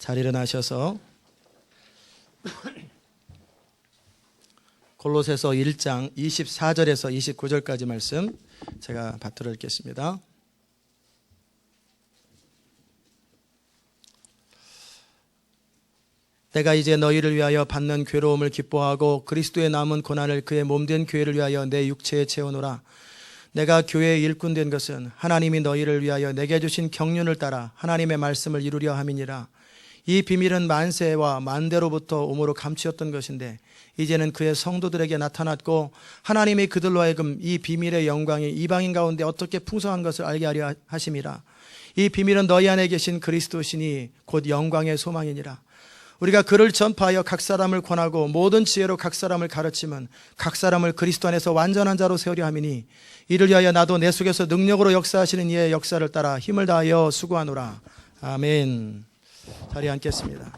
잘 일어나셔서 골로새서 1장 24절에서 29절까지 말씀 제가 받들어 읽겠습니다. 내가 이제 너희를 위하여 받는 괴로움을 기뻐하고 그리스도의 남은 고난을 그의 몸된 교회를 위하여 내 육체에 채우노라. 내가 교회의 일꾼 된 것은 하나님이 너희를 위하여 내게 주신 경륜을 따라 하나님의 말씀을 이루려 함이니라. 이 비밀은 만세와 만대로부터 오므로 감추었던 것인데 이제는 그의 성도들에게 나타났고 하나님이 그들로 하여금 이 비밀의 영광이 이방인 가운데 어떻게 풍성한 것을 알게 하려 하심이라. 이 비밀은 너희 안에 계신 그리스도시니 곧 영광의 소망이니라. 우리가 그를 전파하여 각 사람을 권하고 모든 지혜로 각 사람을 가르치면 각 사람을 그리스도 안에서 완전한 자로 세우려 함이니 이를 위하여 나도 내 속에서 능력으로 역사하시는 이의 역사를 따라 힘을 다하여 수고하노라. 아멘. 자리에 앉겠습니다.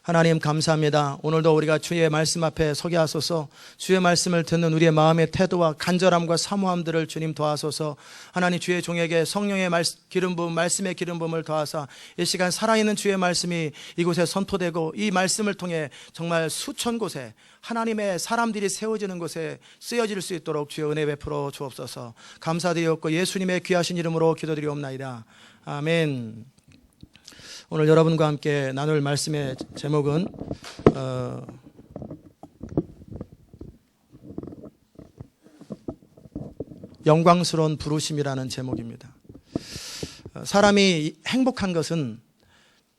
하나님 감사합니다. 오늘도 우리가 주의 말씀 앞에 서게 하소서. 주의 말씀을 듣는 우리의 마음의 태도와 간절함과 사모함들을 주님 도와소서. 하나님 주의 종에게 성령의 기름 부음, 말씀의 기름 부음을 더하사 이 시간 살아있는 주의 말씀이 이곳에 선포되고 이 말씀을 통해 정말 수천 곳에 하나님의 사람들이 세워지는 곳에 쓰여질 수 있도록 주의 은혜 베풀어 주옵소서. 감사드리옵고 예수님의 귀하신 이름으로 기도드리옵나이다. 아멘. 오늘 여러분과 함께 나눌 말씀의 제목은 영광스러운 부르심이라는 제목입니다. 사람이 행복한 것은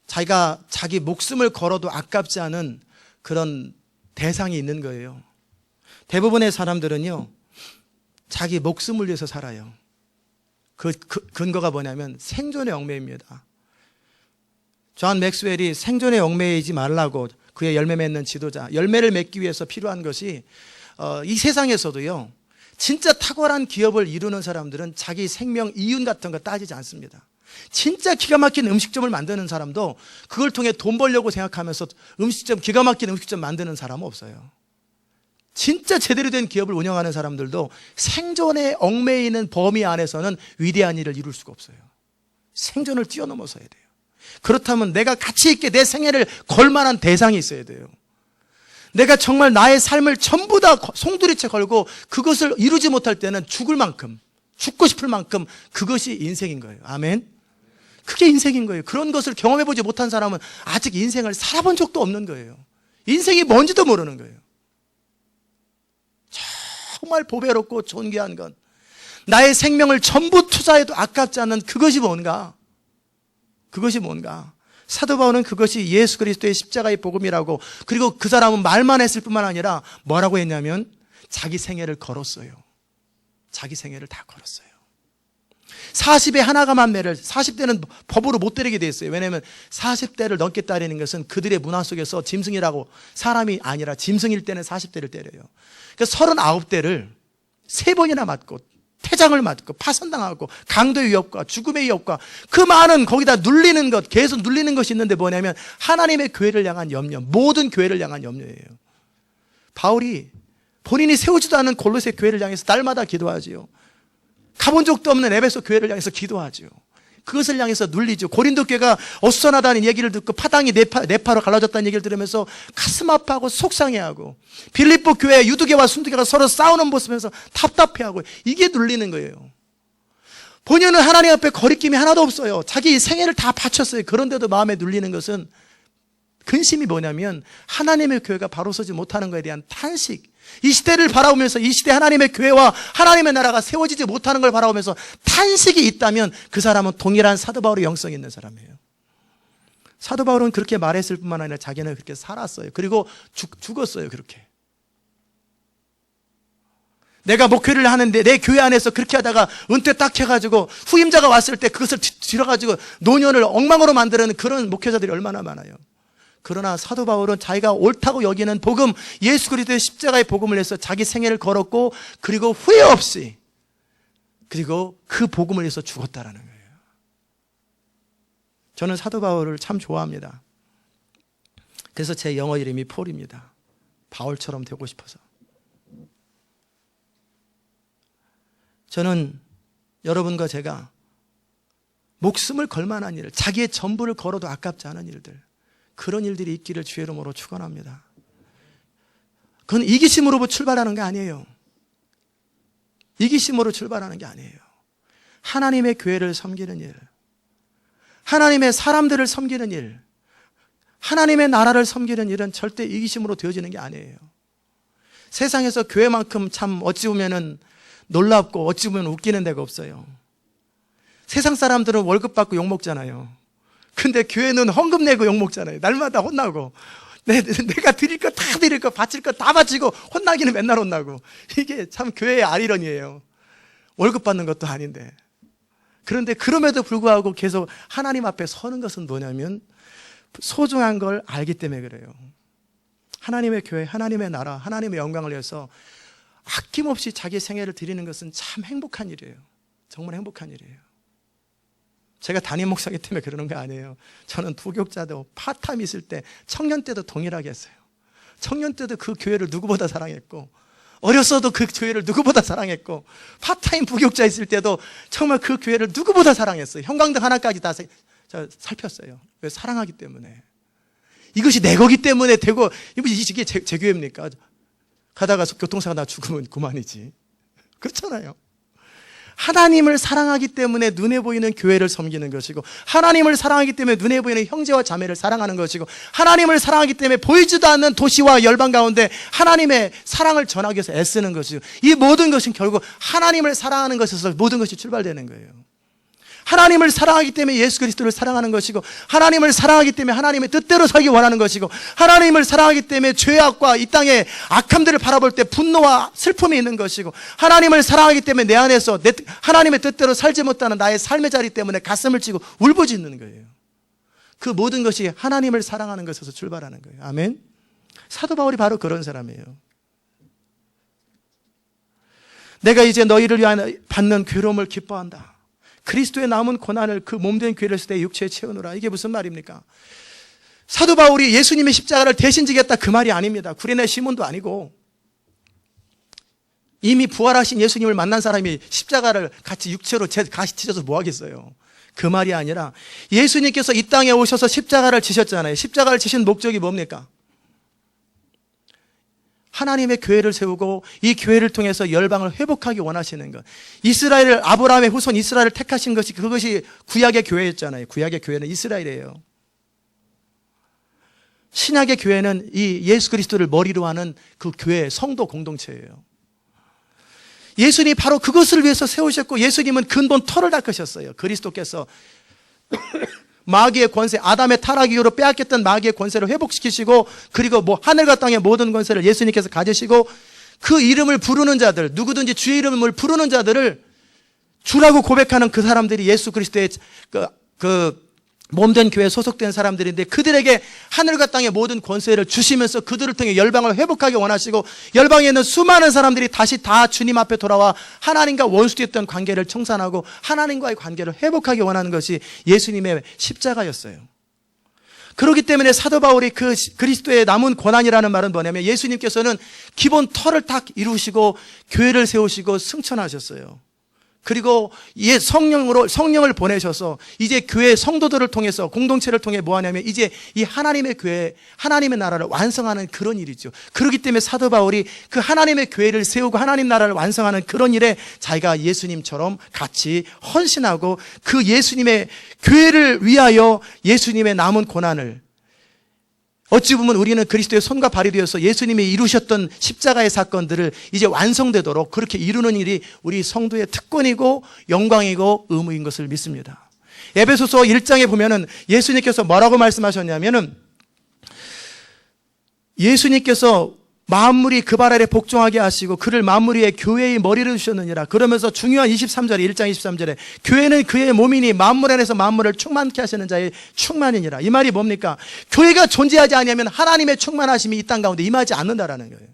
자기가 자기 목숨을 걸어도 아깝지 않은 그런 대상이 있는 거예요. 대부분의 사람들은요, 자기 목숨을 위해서 살아요. 그 근거가 뭐냐면 생존의 얽매입니다. 존 맥스웰이 생존에 얽매이지 말라고, 그의 열매 맺는 지도자, 열매를 맺기 위해서 필요한 것이 이 세상에서도요, 진짜 탁월한 기업을 이루는 사람들은 자기 생명 이윤 같은 거 따지지 않습니다. 진짜 기가 막힌 음식점을 만드는 사람도 그걸 통해 돈 벌려고 생각하면서 기가 막힌 음식점 만드는 사람은 없어요. 진짜 제대로 된 기업을 운영하는 사람들도 생존에 얽매이는 범위 안에서는 위대한 일을 이룰 수가 없어요. 생존을 뛰어넘어서야 돼요. 그렇다면 내가 가치 있게 내 생애를 걸 만한 대상이 있어야 돼요. 내가 정말 나의 삶을 전부 다 송두리째 걸고 그것을 이루지 못할 때는 죽을 만큼, 죽고 싶을 만큼 그것이 인생인 거예요. 아멘. 그게 인생인 거예요. 그런 것을 경험해보지 못한 사람은 아직 인생을 살아본 적도 없는 거예요. 인생이 뭔지도 모르는 거예요. 정말 보배롭고 존귀한 건 나의 생명을 전부 투자해도 아깝지 않는 그것이 뭔가? 그것이 뭔가? 사도 바울은 그것이 예수 그리스도의 십자가의 복음이라고, 그리고 그 사람은 말만 했을 뿐만 아니라 뭐라고 했냐면 자기 생애를 걸었어요. 자기 생애를 다 걸었어요. 40에 하나가 만매를 40대는 법으로 못 때리게 돼 있어요. 왜냐하면 40대를 넘게 때리는 것은 그들의 문화 속에서 짐승이라고, 사람이 아니라 짐승일 때는 40대를 때려요. 그러니까 39대를 3번이나 맞고 태장을 맞고 파선당하고 강도의 위협과 죽음의 위협과 그 많은 거기다 눌리는 것, 계속 눌리는 것이 있는데 뭐냐면 하나님의 교회를 향한 염려, 모든 교회를 향한 염려예요. 바울이 본인이 세우지도 않은 골로새 교회를 향해서 날마다 기도하지요. 가본 적도 없는 에베소 교회를 향해서 기도하지요. 그것을 향해서 눌리죠. 고린도 교회가 어수선하다는 얘기를 듣고 파당이 네파로 갈라졌다는 얘기를 들으면서 가슴 아파하고 속상해하고, 빌립보 교회 유두개와 순두개가 서로 싸우는 모습에서 답답해하고, 이게 눌리는 거예요. 본인은 하나님 앞에 거리낌이 하나도 없어요. 자기 생애를 다 바쳤어요. 그런데도 마음에 눌리는 것은, 근심이 뭐냐면 하나님의 교회가 바로 서지 못하는 것에 대한 탄식. 이 시대를 바라보면서, 이 시대 하나님의 교회와 하나님의 나라가 세워지지 못하는 걸 바라보면서 탄식이 있다면 그 사람은 동일한 사도 바울의 영성이 있는 사람이에요. 사도 바울은 그렇게 말했을 뿐만 아니라 자기는 그렇게 살았어요. 그리고 죽었어요. 그렇게. 내가 목회를 하는데 내 교회 안에서 그렇게 하다가 은퇴 딱 해가지고 후임자가 왔을 때 그것을 뒤려가지고 노년을 엉망으로 만드는 그런 목회자들이 얼마나 많아요. 그러나 사도 바울은 자기가 옳다고 여기는 복음, 예수 그리스도의 십자가의 복음을 해서 자기 생애를 걸었고, 그리고 후회 없이, 그리고 그 복음을 위해서 죽었다라는 거예요. 저는 사도 바울을 참 좋아합니다. 그래서 제 영어 이름이 폴입니다. 바울처럼 되고 싶어서. 저는 여러분과 제가 목숨을 걸 만한 일, 자기의 전부를 걸어도 아깝지 않은 일들, 그런 일들이 있기를 주의 이름으로 축원합니다. 그건 이기심으로 출발하는 게 아니에요. 이기심으로 출발하는 게 아니에요. 하나님의 교회를 섬기는 일, 하나님의 사람들을 섬기는 일, 하나님의 나라를 섬기는 일은 절대 이기심으로 되어지는 게 아니에요. 세상에서 교회만큼 참 어찌 보면은 놀랍고 어찌 보면 웃기는 데가 없어요. 세상 사람들은 월급 받고 욕먹잖아요. 근데 교회는 헌금 내고 욕먹잖아요. 날마다 혼나고. 내가 드릴 거 다 드릴 거, 바칠 거 다 바치고, 혼나기는 맨날 혼나고. 이게 참 교회의 아이러니예요. 월급 받는 것도 아닌데. 그런데 그럼에도 불구하고 계속 하나님 앞에 서는 것은 뭐냐면 소중한 걸 알기 때문에 그래요. 하나님의 교회, 하나님의 나라, 하나님의 영광을 위해서 아낌없이 자기 생애를 드리는 것은 참 행복한 일이에요. 정말 행복한 일이에요. 제가 담임 목사이기 때문에 그러는 게 아니에요. 저는 부교육자도 파타임 있을 때 청년 때도 동일하게 했어요. 청년 때도 그 교회를 누구보다 사랑했고, 어렸어도 그 교회를 누구보다 사랑했고, 파타임 부교육자 있을 때도 정말 그 교회를 누구보다 사랑했어요. 형광등 하나까지 다 살폈어요. 왜? 사랑하기 때문에. 이것이 내 거기 때문에 되고, 이게 제 교회입니까? 가다가 교통사고 나 죽으면 그만이지. 그렇잖아요. 하나님을 사랑하기 때문에 눈에 보이는 교회를 섬기는 것이고, 하나님을 사랑하기 때문에 눈에 보이는 형제와 자매를 사랑하는 것이고, 하나님을 사랑하기 때문에 보이지도 않는 도시와 열방 가운데 하나님의 사랑을 전하기 위해서 애쓰는 것이고, 이 모든 것은 결국 하나님을 사랑하는 것에서 모든 것이 출발되는 거예요. 하나님을 사랑하기 때문에 예수 그리스도를 사랑하는 것이고, 하나님을 사랑하기 때문에 하나님의 뜻대로 살기 원하는 것이고, 하나님을 사랑하기 때문에 죄악과 이 땅의 악함들을 바라볼 때 분노와 슬픔이 있는 것이고, 하나님을 사랑하기 때문에 내 안에서 하나님의 뜻대로 살지 못하는 나의 삶의 자리 때문에 가슴을 찌고 울부짖는 거예요. 그 모든 것이 하나님을 사랑하는 것에서 출발하는 거예요. 아멘. 사도 바울이 바로 그런 사람이에요. 내가 이제 너희를 위하여 받는 괴로움을 기뻐한다. 그리스도의 남은 고난을 그 몸된 교회를 쓸 때 육체에 채우노라. 이게 무슨 말입니까? 사도 바울이 예수님의 십자가를 대신 지겠다 그 말이 아닙니다. 구레네 시몬도 아니고, 이미 부활하신 예수님을 만난 사람이 십자가를 같이 육체로 같이 지져서 뭐 하겠어요? 그 말이 아니라 예수님께서 이 땅에 오셔서 십자가를 지셨잖아요. 십자가를 지신 목적이 뭡니까? 하나님의 교회를 세우고 이 교회를 통해서 열방을 회복하기 원하시는 것. 이스라엘을, 아브라함의 후손 이스라엘을 택하신 것이, 그것이 구약의 교회였잖아요. 구약의 교회는 이스라엘이에요. 신약의 교회는 이 예수 그리스도를 머리로 하는 그 교회, 성도 공동체예요. 예수님이 바로 그것을 위해서 세우셨고, 예수님은 근본 터를 닦으셨어요. 그리스도께서 마귀의 권세, 아담의 타락 이후로 빼앗겼던 마귀의 권세를 회복시키시고, 그리고 하늘과 땅의 모든 권세를 예수님께서 가지시고, 그 이름을 부르는 자들, 누구든지 주의 이름을 부르는 자들을 주라고 고백하는 그 사람들이 예수 그리스도의 몸된 교회에 소속된 사람들인데, 그들에게 하늘과 땅의 모든 권세를 주시면서 그들을 통해 열방을 회복하기 원하시고, 열방에 있는 수많은 사람들이 다시 다 주님 앞에 돌아와 하나님과 원수됐던 관계를 청산하고 하나님과의 관계를 회복하기 원하는 것이 예수님의 십자가였어요. 그렇기 때문에 사도 바울이 그 그리스도의 남은 고난이라는 말은 뭐냐면, 예수님께서는 기본 터를 딱 이루시고 교회를 세우시고 승천하셨어요. 그리고 성령을 보내셔서 이제 교회 성도들을 통해서, 공동체를 통해 뭐 하냐면 이제 이 하나님의 교회, 하나님의 나라를 완성하는 그런 일이죠. 그렇기 때문에 사도 바울이 그 하나님의 교회를 세우고 하나님 나라를 완성하는 그런 일에 자기가 예수님처럼 같이 헌신하고, 그 예수님의 교회를 위하여 예수님의 남은 고난을, 어찌 보면 우리는 그리스도의 손과 발이 되어서 예수님이 이루셨던 십자가의 사건들을 이제 완성되도록 그렇게 이루는 일이 우리 성도의 특권이고 영광이고 의무인 것을 믿습니다. 에베소서 1장에 보면은 예수님께서 뭐라고 말씀하셨냐면은, 예수님께서 만물이 그 발 아래 복종하게 하시고 그를 만물 위에 교회의 머리를 주셨느니라. 그러면서 중요한 23절에, 1장 23절에 교회는 그의 몸이니 만물 안에서 만물을 충만케 하시는 자의 충만이니라. 이 말이 뭡니까? 교회가 존재하지 않으면 하나님의 충만하심이 이 땅 가운데 임하지 않는다라는 거예요.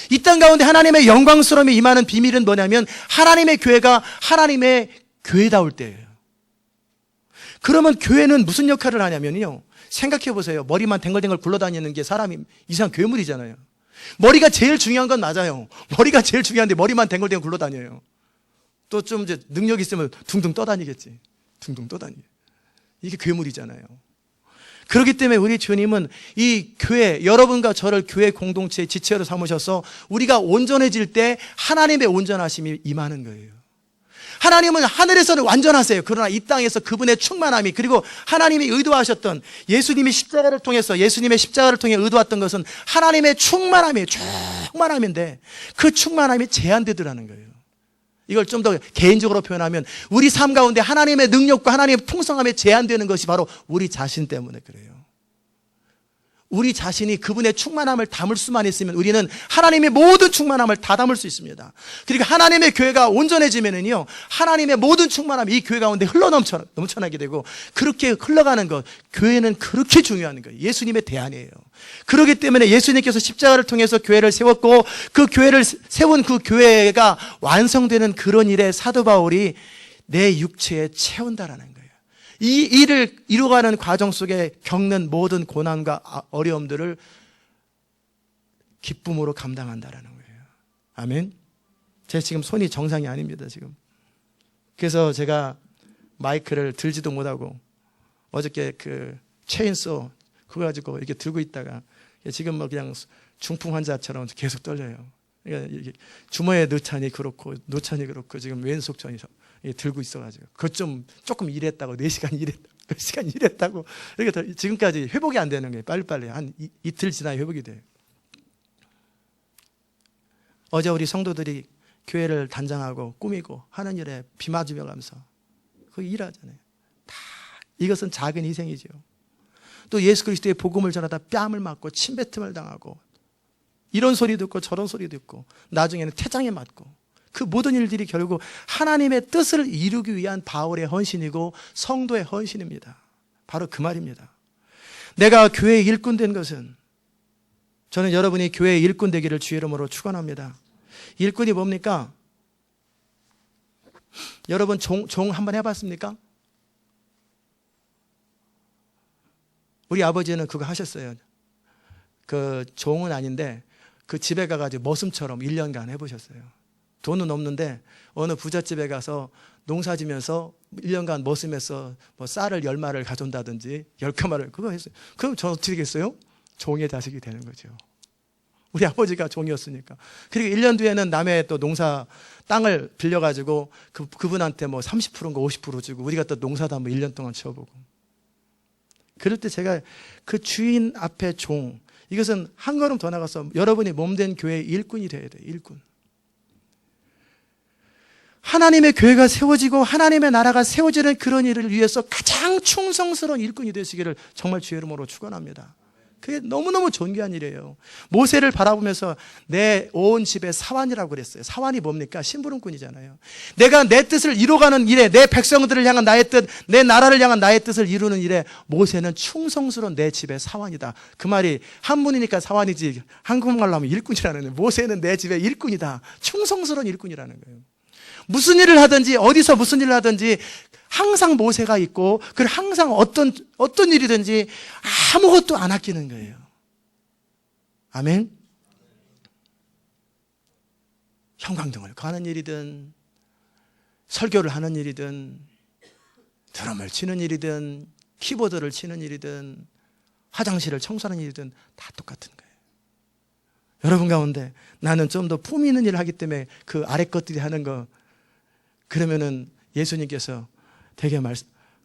이 땅 가운데 하나님의 영광스러움이 임하는 비밀은 뭐냐면, 하나님의 교회가 하나님의 교회다울 때예요. 그러면 교회는 무슨 역할을 하냐면요, 생각해 보세요. 머리만 댕글댕글 굴러다니는 게 사람이 이상 괴물이잖아요. 머리가 제일 중요한 건 맞아요. 머리가 제일 중요한데 머리만 댕글댕글 굴러다녀요. 또 좀 이제 능력 있으면 둥둥 떠다니겠지. 둥둥 떠다니. 이게 괴물이잖아요. 그렇기 때문에 우리 주님은 이 교회, 여러분과 저를 교회 공동체의 지체로 삼으셔서 우리가 온전해질 때 하나님의 온전하심이 임하는 거예요. 하나님은 하늘에서는 완전하세요. 그러나 이 땅에서 그분의 충만함이, 그리고 하나님이 의도하셨던 예수님의 십자가를 통해 의도했던 것은 하나님의 충만함이에요. 충만함인데 그 충만함이 제한되더라는 거예요. 이걸 좀 더 개인적으로 표현하면 우리 삶 가운데 하나님의 능력과 하나님의 풍성함에 제한되는 것이 바로 우리 자신 때문에 그래요. 우리 자신이 그분의 충만함을 담을 수만 있으면 우리는 하나님의 모든 충만함을 다 담을 수 있습니다. 그리고 하나님의 교회가 온전해지면은요, 하나님의 모든 충만함이 이 교회 가운데 넘쳐나게 되고, 그렇게 흘러가는 것, 교회는 그렇게 중요한 거예요. 예수님의 대안이에요. 그렇기 때문에 예수님께서 십자가를 통해서 교회를 세웠고, 그 교회를 세운 그 교회가 완성되는 그런 일에 사도 바울이 내 육체에 채운다라는 거예요. 이 일을 이루어가는 과정 속에 겪는 모든 고난과 어려움들을 기쁨으로 감당한다라는 거예요. 아멘. 제 지금 손이 정상이 아닙니다, 지금. 그래서 제가 마이크를 들지도 못하고 어저께 그 체인소 그거 가지고 이렇게 들고 있다가 지금 뭐 그냥 중풍 환자처럼 계속 떨려요. 그러니까 이게 주머니에 넣자니 그렇고 지금 왼속 전이 들고 있어가지고 그것 조금 일했다고 4시간 일했다고 몇 시간 일했다고 이렇게 지금까지 회복이 안 되는 거예요. 빨리빨리 한 이틀 지나야 회복이 돼요. 어제 우리 성도들이 교회를 단장하고 꾸미고 하는 일에 비 맞으며가면서 그 일하잖아요. 다 이것은 작은 희생이죠. 또 예수 그리스도의 복음을 전하다 뺨을 맞고 침뱉음을 당하고 이런 소리 듣고 저런 소리 듣고 나중에는 태장에 맞고, 그 모든 일들이 결국 하나님의 뜻을 이루기 위한 바울의 헌신이고 성도의 헌신입니다. 바로 그 말입니다. 내가 교회의 일꾼 된 것은, 저는 여러분이 교회의 일꾼 되기를 주의 이름으로 축원합니다. 일꾼이 뭡니까? 여러분 종 한번 해봤습니까? 우리 아버지는 그거 하셨어요. 그 종은 아닌데 그 집에 가가지고 머슴처럼 1년간 해보셨어요. 돈은 없는데 어느 부잣집에 가서 농사 지면서 1년간 머슴해서 뭐 쌀을 10마를 가져온다든지 10가마를 그거 했어요. 그럼 저 어떻게 되겠어요? 종의 자식이 되는 거죠. 우리 아버지가 종이었으니까. 그리고 1년 뒤에는 남의 또 농사 땅을 빌려가지고 그분한테 뭐 30%인가 50% 주고 우리가 또 농사도 한번 1년 동안 지어보고. 그럴 때 제가 그 주인 앞에 종, 이것은 한 걸음 더 나가서 여러분이 몸된 교회의 일꾼이 되어야 돼요. 일꾼. 하나님의 교회가 세워지고 하나님의 나라가 세워지는 그런 일을 위해서 가장 충성스러운 일꾼이 되시기를 정말 주의 이름으로 축원합니다. 그게 너무너무 존귀한 일이에요. 모세를 바라보면서 내 온 집에 사환이라고 그랬어요. 사환이 뭡니까? 심부름꾼이잖아요. 내가 내 뜻을 이루어가는 일에, 내 백성들을 향한 나의 뜻, 내 나라를 향한 나의 뜻을 이루는 일에 모세는 충성스러운 내 집의 사환이다. 그 말이 한문이니까 사환이지 한국말로 하면 일꾼이라는 거예요. 모세는 내 집의 일꾼이다. 충성스러운 일꾼이라는 거예요. 무슨 일을 하든지 어디서 무슨 일을 하든지 항상 모세가 있고, 그리고 항상 어떤 일이든지 아무것도 안 아끼는 거예요. 아멘. 형광등을 가는 일이든 설교를 하는 일이든 드럼을 치는 일이든 키보드를 치는 일이든 화장실을 청소하는 일이든 다 똑같은 거예요. 여러분 가운데 나는 좀 더 품위 있는 일을 하기 때문에 그 아래 것들이 하는 거, 그러면은 예수님께서 되게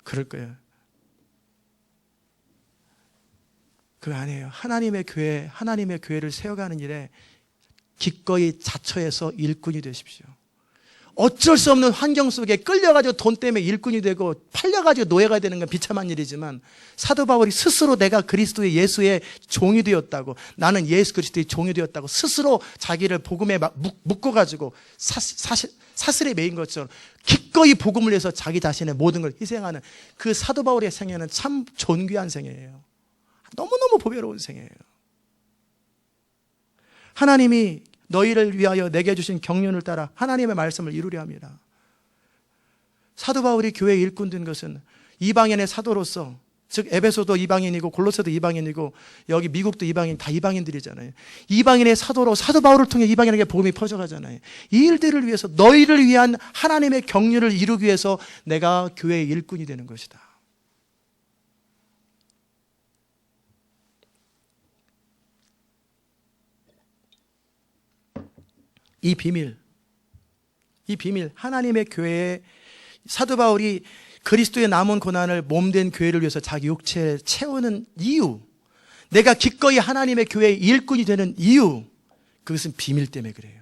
그럴 거예요. 그거 아니에요. 하나님의 교회를 세워가는 일에 기꺼이 자처해서 일꾼이 되십시오. 어쩔 수 없는 환경 속에 끌려가지고 돈 때문에 일꾼이 되고 팔려가지고 노예가 되는 건 비참한 일이지만, 사도 바울이 스스로 내가 그리스도의 예수의 종이 되었다고, 나는 예수 그리스도의 종이 되었다고 스스로 자기를 복음에 묶어가지고 사슬에 매인 것처럼 기꺼이 복음을 위해서 자기 자신의 모든 걸 희생하는 그 사도 바울의 생애는 참 존귀한 생애예요. 너무너무 보배로운 생애예요. 하나님이 너희를 위하여 내게 주신 경륜을 따라 하나님의 말씀을 이루려 합니다. 사도 바울이 교회의 일꾼 된 것은 이방인의 사도로서, 즉 에베소도 이방인이고 골로새도 이방인이고 여기 미국도 이방인, 다 이방인들이잖아요. 이방인의 사도로 사도 바울을 통해 이방인에게 복음이 퍼져가잖아요. 이 일들을 위해서, 너희를 위한 하나님의 경륜을 이루기 위해서 내가 교회의 일꾼이 되는 것이다. 이 비밀, 하나님의 교회에 사도 바울이 그리스도의 남은 고난을 몸된 교회를 위해서 자기 육체를 채우는 이유, 내가 기꺼이 하나님의 교회의 일꾼이 되는 이유, 그것은 비밀 때문에 그래요.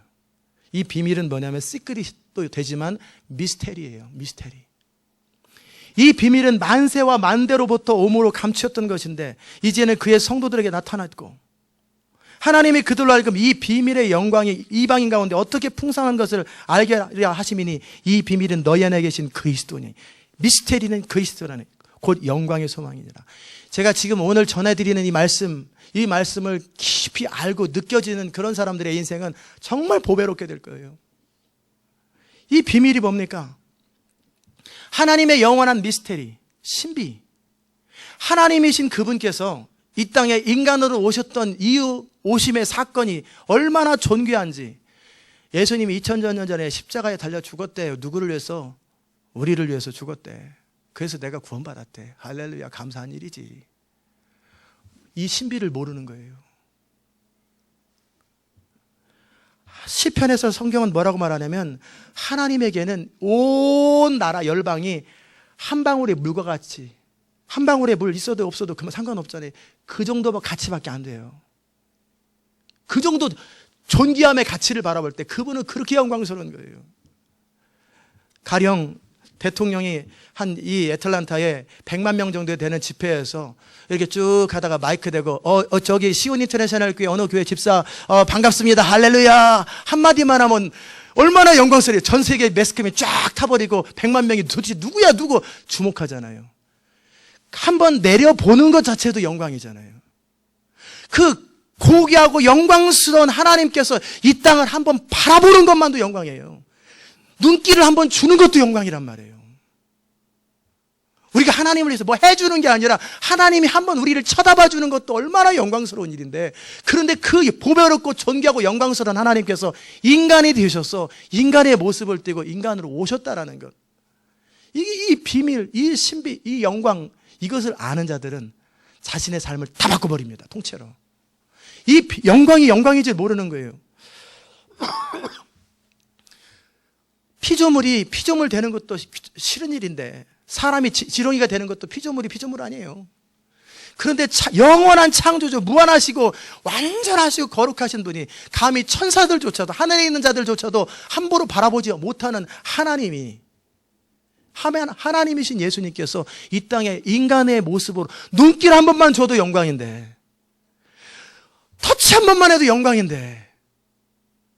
이 비밀은 뭐냐면 시크릿도 되지만 미스테리예요. 미스테리. 이 비밀은 만세와 만대로부터 오므로 감추었던 것인데 이제는 그의 성도들에게 나타났고, 하나님이 그들로 하여금 이 비밀의 영광이 이방인 가운데 어떻게 풍성한 것을 알게 하려 하심이니 이 비밀은 너희 안에 계신 그리스도니, 미스테리는 그리스도라는 곧 영광의 소망이니라. 제가 지금 오늘 전해드리는 이 말씀을 깊이 알고 느껴지는 그런 사람들의 인생은 정말 보배롭게 될 거예요. 이 비밀이 뭡니까? 하나님의 영원한 미스테리, 신비. 하나님이신 그분께서 이 땅에 인간으로 오셨던 이유, 오심의 사건이 얼마나 존귀한지, 예수님이 2000년 전에 십자가에 달려 죽었대요. 누구를 위해서? 우리를 위해서 죽었대. 그래서 내가 구원받았대. 할렐루야, 감사한 일이지. 이 신비를 모르는 거예요. 시편에서 성경은 뭐라고 말하냐면 하나님에게는 온 나라 열방이 한 방울의 물과 같이, 한 방울의 물 있어도 없어도 그만 상관없잖아요. 그 정도 가치밖에 안 돼요. 그 정도 존귀함의 가치를 바라볼 때 그분은 그렇게 영광스러운 거예요. 가령 대통령이 한 이 애틀란타에 100만 명 정도 되는 집회에서 이렇게 쭉 가다가 마이크 대고 저기 시온 인터내셔널 교회 어느 교회 집사 반갑습니다 할렐루야 한마디만 하면 얼마나 영광스러워요. 전 세계 매스컴이 쫙 타버리고 100만 명이 도대체 누구야 누구 주목하잖아요. 한번 내려보는 것 자체도 영광이잖아요. 그 고귀하고 영광스러운 하나님께서 이 땅을 한번 바라보는 것만도 영광이에요. 눈길을 한번 주는 것도 영광이란 말이에요. 우리가 하나님을 위해서 뭐 해주는 게 아니라 하나님이 한번 우리를 쳐다봐 주는 것도 얼마나 영광스러운 일인데, 그런데 그 보배롭고 존귀하고 영광스러운 하나님께서 인간이 되셔서 인간의 모습을 띠고 인간으로 오셨다라는 것, 이 비밀, 이 신비, 이 영광, 이것을 아는 자들은 자신의 삶을 다 바꿔버립니다. 통째로. 이 영광이 영광인지 모르는 거예요. 피조물 되는 것도 싫은 일인데, 사람이 지렁이가 되는 것도 피조물 아니에요. 그런데 영원한 창조주, 무한하시고 완전하시고 거룩하신 분이 감히 천사들조차도, 하늘에 있는 자들조차도 함부로 바라보지 못하는 하나님이신 예수님께서 이 땅에 인간의 모습으로 눈길 한 번만 줘도 영광인데, 터치 한 번만 해도 영광인데,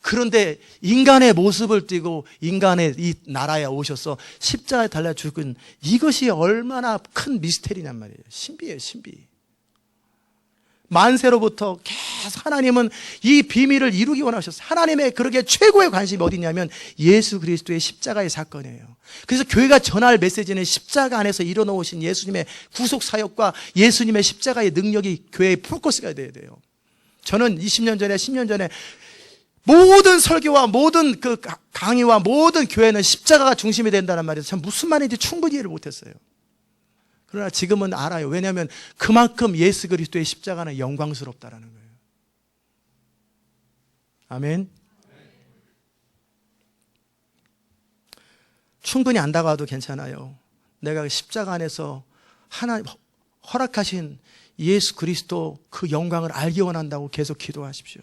그런데 인간의 모습을 띠고 인간의 이 나라에 오셔서 십자가에 달려 죽은 이것이 얼마나 큰 미스테리냔 말이에요. 신비예요, 신비. 만세로부터 계속 하나님은 이 비밀을 이루기 원하셨어요. 하나님의 그렇게 최고의 관심이 어디냐면 예수 그리스도의 십자가의 사건이에요. 그래서 교회가 전할 메시지는 십자가 안에서 일어놓으신 예수님의 구속 사역과 예수님의 십자가의 능력이 교회의 포커스가 돼야 돼요. 저는 20년 전에 10년 전에 모든 설교와 모든 그 강의와 모든 교회는 십자가가 중심이 된다는 말에서 참 무슨 말인지 충분히 이해를 못했어요. 그러나 지금은 알아요. 왜냐하면 그만큼 예수 그리스도의 십자가는 영광스럽다라는 거예요. 아멘. 충분히 안다고 해도 괜찮아요. 내가 십자가 안에서 하나님 허락하신 예수 그리스도 그 영광을 알기 원한다고 계속 기도하십시오.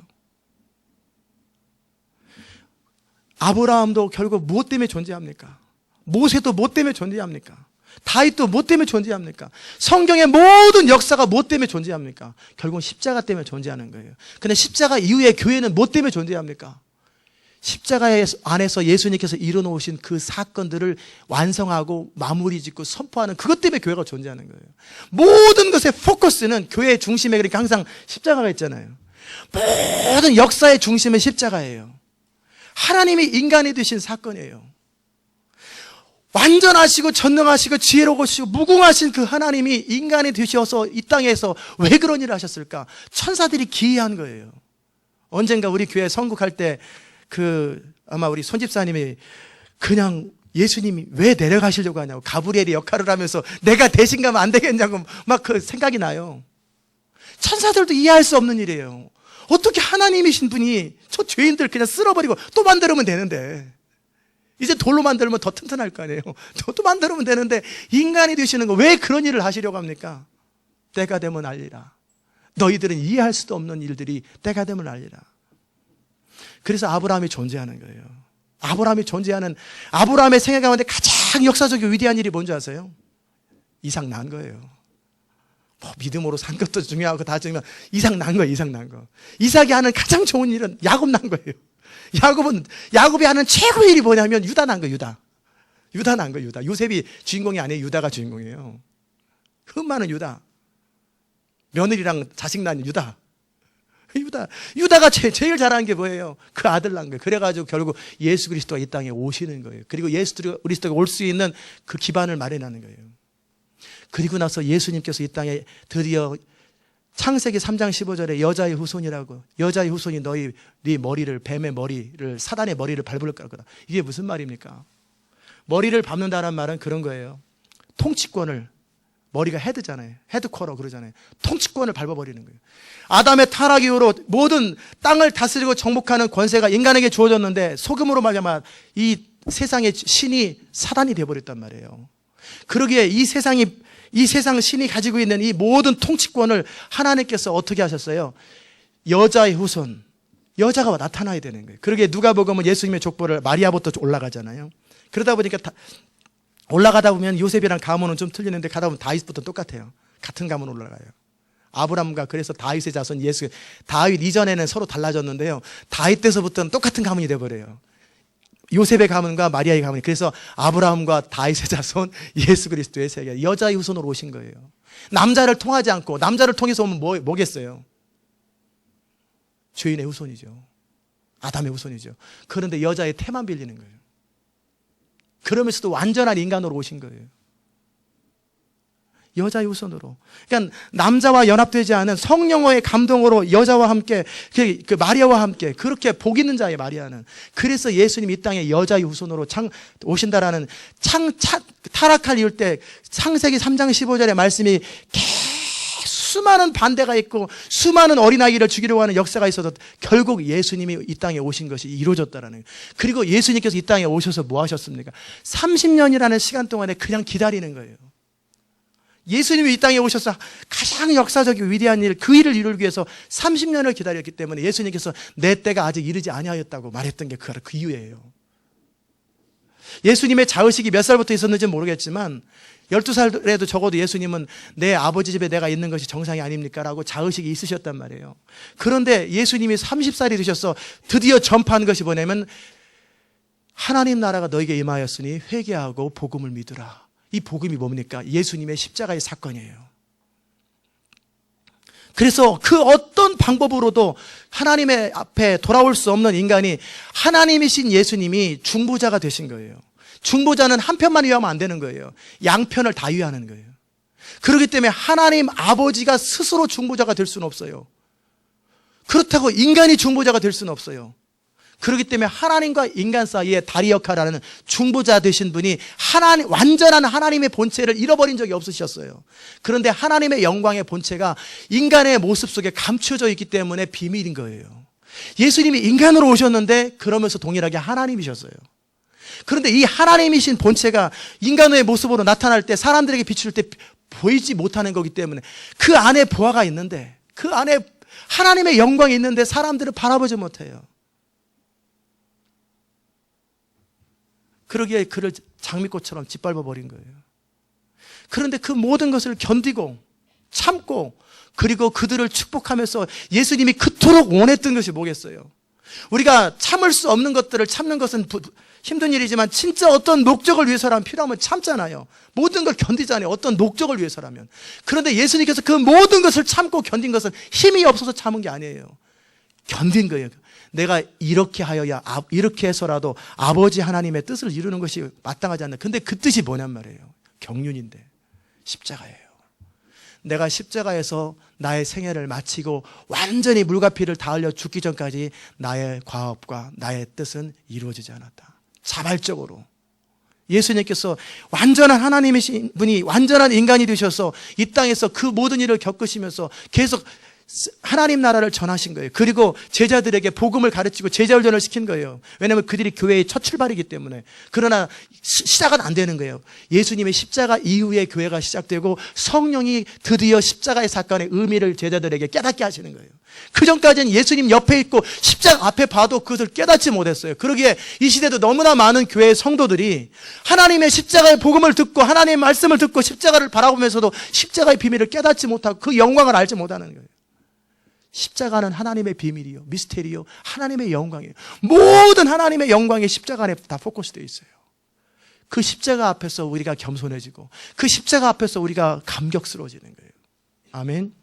아브라함도 결국 무엇 때문에 존재합니까? 모세도 무엇 때문에 존재합니까? 다윗도 무엇 때문에 존재합니까? 성경의 모든 역사가 무엇 때문에 존재합니까? 결국은 십자가 때문에 존재하는 거예요. 근데 십자가 이후에 교회는 무엇 때문에 존재합니까? 십자가 안에서 예수님께서 이뤄놓으신 그 사건들을 완성하고 마무리 짓고 선포하는 그것 때문에 교회가 존재하는 거예요. 모든 것의 포커스는 교회의 중심에 그러니까 항상 십자가가 있잖아요. 모든 역사의 중심은 십자가예요. 하나님이 인간이 되신 사건이에요. 완전하시고 전능하시고 지혜로우시고 무궁하신 그 하나님이 인간이 되셔서 이 땅에서 왜 그런 일을 하셨을까? 천사들이 기이한 거예요. 언젠가 우리 교회 선국할 때 아마 우리 손집사님이 그냥 예수님이 왜 내려가시려고 하냐고 가브리엘의 역할을 하면서 내가 대신 가면 안 되겠냐고 막 그 생각이 나요. 천사들도 이해할 수 없는 일이에요. 어떻게 하나님이신 분이 저 죄인들 그냥 쓸어버리고 또 만들면 되는데, 이제 돌로 만들면 더 튼튼할 거 아니에요. 또 만들면 되는데 인간이 되시는 거 왜 그런 일을 하시려고 합니까? 때가 되면 알리라. 너희들은 이해할 수도 없는 일들이 때가 되면 알리라. 그래서 아브라함이 존재하는 거예요. 아브라함의 생애 가운데 가장 역사적이고 위대한 일이 뭔지 아세요? 이삭 낳은 거예요. 뭐 믿음으로 산 것도 중요하고 다 중요한, 이삭 낳은 거예요. 이삭이 하는 가장 좋은 일은 야곱 낳은 거예요. 야곱이 하는 최고의 일이 뭐냐면 유다 낳은 거예요. 유다 낳은 거예요. 요셉이 주인공이 아니에요. 유다가 주인공이에요. 흠많은 유다. 며느리랑 자식 낳은 유다가 제일 잘하는 게 뭐예요? 그 아들 낳은 거예요. 그래가지고 결국 예수 그리스도가 이 땅에 오시는 거예요. 그리고 예수 그리스도가 올 수 있는 그 기반을 마련하는 거예요. 그리고 나서 예수님께서 이 땅에 드디어 창세기 3장 15절에 여자의 후손이라고, 여자의 후손이 네 머리를, 뱀의 머리를, 사단의 머리를 밟을 거다. 이게 무슨 말입니까? 머리를 밟는다는 말은 그런 거예요. 통치권을, 머리가 헤드잖아요. 헤드쿼터 그러잖아요. 통치권을 밟아버리는 거예요. 아담의 타락 이후로 모든 땅을 다스리고 정복하는 권세가 인간에게 주어졌는데 소금으로 말미암아 이 세상의 신이 사단이 되어버렸단 말이에요. 그러기에 이 세상 신이 가지고 있는 이 모든 통치권을 하나님께서 어떻게 하셨어요? 여자의 후손, 여자가 나타나야 되는 거예요. 그러기에 누가복음은 예수님의 족보를 마리아부터 올라가잖아요. 그러다 보니까 올라가다 보면 요셉이랑 가문은 좀 틀리는데 가다 보면 다윗부터 똑같아요. 같은 가문 올라가요. 아브람과 그래서 다윗의 자손 다윗 이전에는 서로 달라졌는데요. 다윗 때서부터는 똑같은 가문이 돼버려요. 요셉의 가문과 마리아의 가문이. 그래서 아브라함과 다윗의 자손 예수 그리스도의 세계, 여자의 후손으로 오신 거예요. 남자를 통하지 않고, 남자를 통해서 오면 뭐겠어요? 죄인의 후손이죠. 아담의 후손이죠. 그런데 여자의 태만 빌리는 거예요. 그러면서도 완전한 인간으로 오신 거예요. 여자의 후손으로. 그러니까 남자와 연합되지 않은 성령의 감동으로 여자와 함께, 그 마리아와 함께 그렇게 복 있는 자의 마리아는. 그래서 예수님이 이 땅에 여자의 후손으로 오신다라는 타락할 이유 때 창세기 3장 15절의 말씀이 수많은 반대가 있고 수많은 어린아이를 죽이려고 하는 역사가 있어서 결국 예수님이 이 땅에 오신 것이 이루어졌다라는 거예요. 그리고 예수님께서 이 땅에 오셔서 뭐 하셨습니까? 30년이라는 시간 동안에 그냥 기다리는 거예요. 예수님이 이 땅에 오셔서 가장 역사적이고 위대한 일, 그 일을 이루기 위해서 30년을 기다렸기 때문에 예수님께서 내 때가 아직 이르지 아니하였다고 말했던 게 그 이유예요. 예수님의 자의식이 몇 살부터 있었는지 모르겠지만 12살에도 적어도 예수님은 내 아버지 집에 내가 있는 것이 정상이 아닙니까? 라고 자의식이 있으셨단 말이에요. 그런데 예수님이 30살이 되셔서 드디어 전파한 것이 뭐냐면 하나님 나라가 너에게 임하였으니 회개하고 복음을 믿으라. 이 복음이 뭡니까? 예수님의 십자가의 사건이에요. 그래서 그 어떤 방법으로도 하나님의 앞에 돌아올 수 없는 인간이 하나님이신 예수님이 중보자가 되신 거예요. 중보자는 한 편만 위하면 안 되는 거예요. 양편을 다 위하는 거예요. 그렇기 때문에 하나님 아버지가 스스로 중보자가 될 수는 없어요. 그렇다고 인간이 중보자가 될 수는 없어요. 그렇기 때문에 하나님과 인간 사이에 다리 역할을 하는 중보자 되신 분이 완전한 하나님의 본체를 잃어버린 적이 없으셨어요. 그런데 하나님의 영광의 본체가 인간의 모습 속에 감춰져 있기 때문에 비밀인 거예요. 예수님이 인간으로 오셨는데 그러면서 동일하게 하나님이셨어요. 그런데 이 하나님이신 본체가 인간의 모습으로 나타날 때 사람들에게 비출 때 보이지 못하는 거기 때문에 그 안에 보아가 있는데, 그 안에 하나님의 영광이 있는데 사람들은 바라보지 못해요. 그러기에 그를 장미꽃처럼 짓밟아 버린 거예요. 그런데 그 모든 것을 견디고 참고 그리고 그들을 축복하면서 예수님이 그토록 원했던 것이 뭐겠어요? 우리가 참을 수 없는 것들을 참는 것은 힘든 일이지만 진짜 어떤 목적을 위해서라면 필요하면 참잖아요. 모든 걸 견디잖아요. 어떤 목적을 위해서라면. 그런데 예수님께서 그 모든 것을 참고 견딘 것은 힘이 없어서 참은 게 아니에요. 견딘 거예요. 내가 이렇게 하여야, 이렇게 해서라도 아버지 하나님의 뜻을 이루는 것이 마땅하지 않나. 근데 그 뜻이 뭐냔 말이에요. 경륜인데 십자가예요. 내가 십자가에서 나의 생애를 마치고 완전히 물과 피를 다 흘려 죽기 전까지 나의 과업과 나의 뜻은 이루어지지 않았다. 자발적으로 예수님께서 완전한 하나님이신 분이 완전한 인간이 되셔서 이 땅에서 그 모든 일을 겪으시면서 계속 하나님 나라를 전하신 거예요. 그리고 제자들에게 복음을 가르치고 제자훈련을 시킨 거예요. 왜냐하면 그들이 교회의 첫 출발이기 때문에. 그러나 시작은 안 되는 거예요. 예수님의 십자가 이후에 교회가 시작되고 성령이 드디어 십자가의 사건의 의미를 제자들에게 깨닫게 하시는 거예요. 그 전까지는 예수님 옆에 있고 십자가 앞에 봐도 그것을 깨닫지 못했어요. 그러기에 이 시대도 너무나 많은 교회의 성도들이 하나님의 십자가의 복음을 듣고 하나님의 말씀을 듣고 십자가를 바라보면서도 십자가의 비밀을 깨닫지 못하고 그 영광을 알지 못하는 거예요. 십자가는 하나님의 비밀이요, 미스테리요, 하나님의 영광이에요. 모든 하나님의 영광이 십자가 안에 다 포커스되어 있어요. 그 십자가 앞에서 우리가 겸손해지고 그 십자가 앞에서 우리가 감격스러워지는 거예요. 아멘.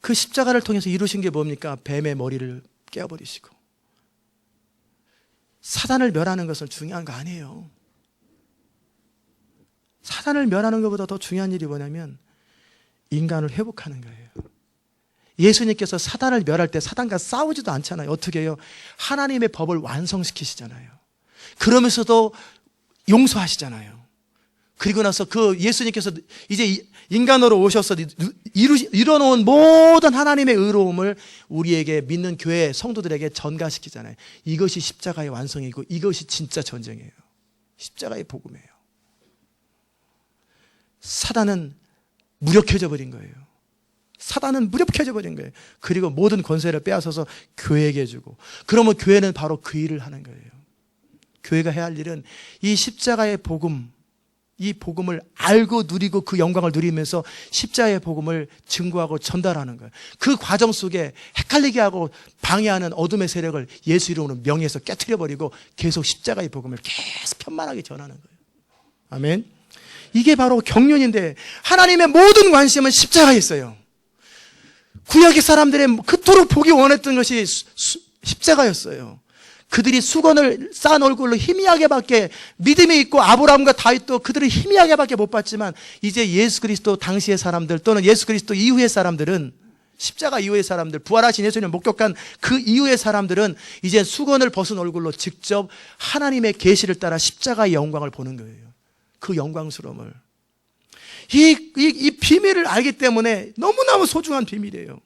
그 십자가를 통해서 이루신 게 뭡니까? 뱀의 머리를 깨어버리시고. 사단을 멸하는 것은 중요한 거 아니에요. 사단을 멸하는 것보다 더 중요한 일이 뭐냐면 인간을 회복하는 거예요. 예수님께서 사단을 멸할 때 사단과 싸우지도 않잖아요. 어떻게 해요? 하나님의 법을 완성시키시잖아요. 그러면서도 용서하시잖아요. 그리고 나서 그 예수님께서 이제 인간으로 오셔서 이뤄놓은 모든 하나님의 의로움을 우리에게 믿는 교회 성도들에게 전가시키잖아요. 이것이 십자가의 완성이고 이것이 진짜 전쟁이에요. 십자가의 복음이에요. 사단은 무력해져 버린 거예요. 사단은 무력해져 버린 거예요. 그리고 모든 권세를 빼앗아서 교회에게 주고, 그러면 교회는 바로 그 일을 하는 거예요. 교회가 해야 할 일은 이 십자가의 복음, 이 복음을 알고 누리고 그 영광을 누리면서 십자가의 복음을 증거하고 전달하는 거예요. 그 과정 속에 헷갈리게 하고 방해하는 어둠의 세력을 예수 이름으로 명예에서 깨트려버리고 계속 십자가의 복음을 계속 편만하게 전하는 거예요. 아멘. 이게 바로 경륜인데 하나님의 모든 관심은 십자가에 있어요. 구약의 사람들의 그토록 보기 원했던 것이 십자가였어요. 그들이 수건을 쌓은 얼굴로 희미하게밖에 믿음이 있고 아브라함과 다윗도 그들을 희미하게밖에 못 봤지만 이제 예수 그리스도 당시의 사람들 또는 예수 그리스도 이후의 사람들은, 십자가 이후의 사람들, 부활하신 예수님을 목격한 그 이후의 사람들은 이제 수건을 벗은 얼굴로 직접 하나님의 계시를 따라 십자가의 영광을 보는 거예요. 그 영광스러움을. 이 비밀을 알기 때문에 너무너무 소중한 비밀이에요.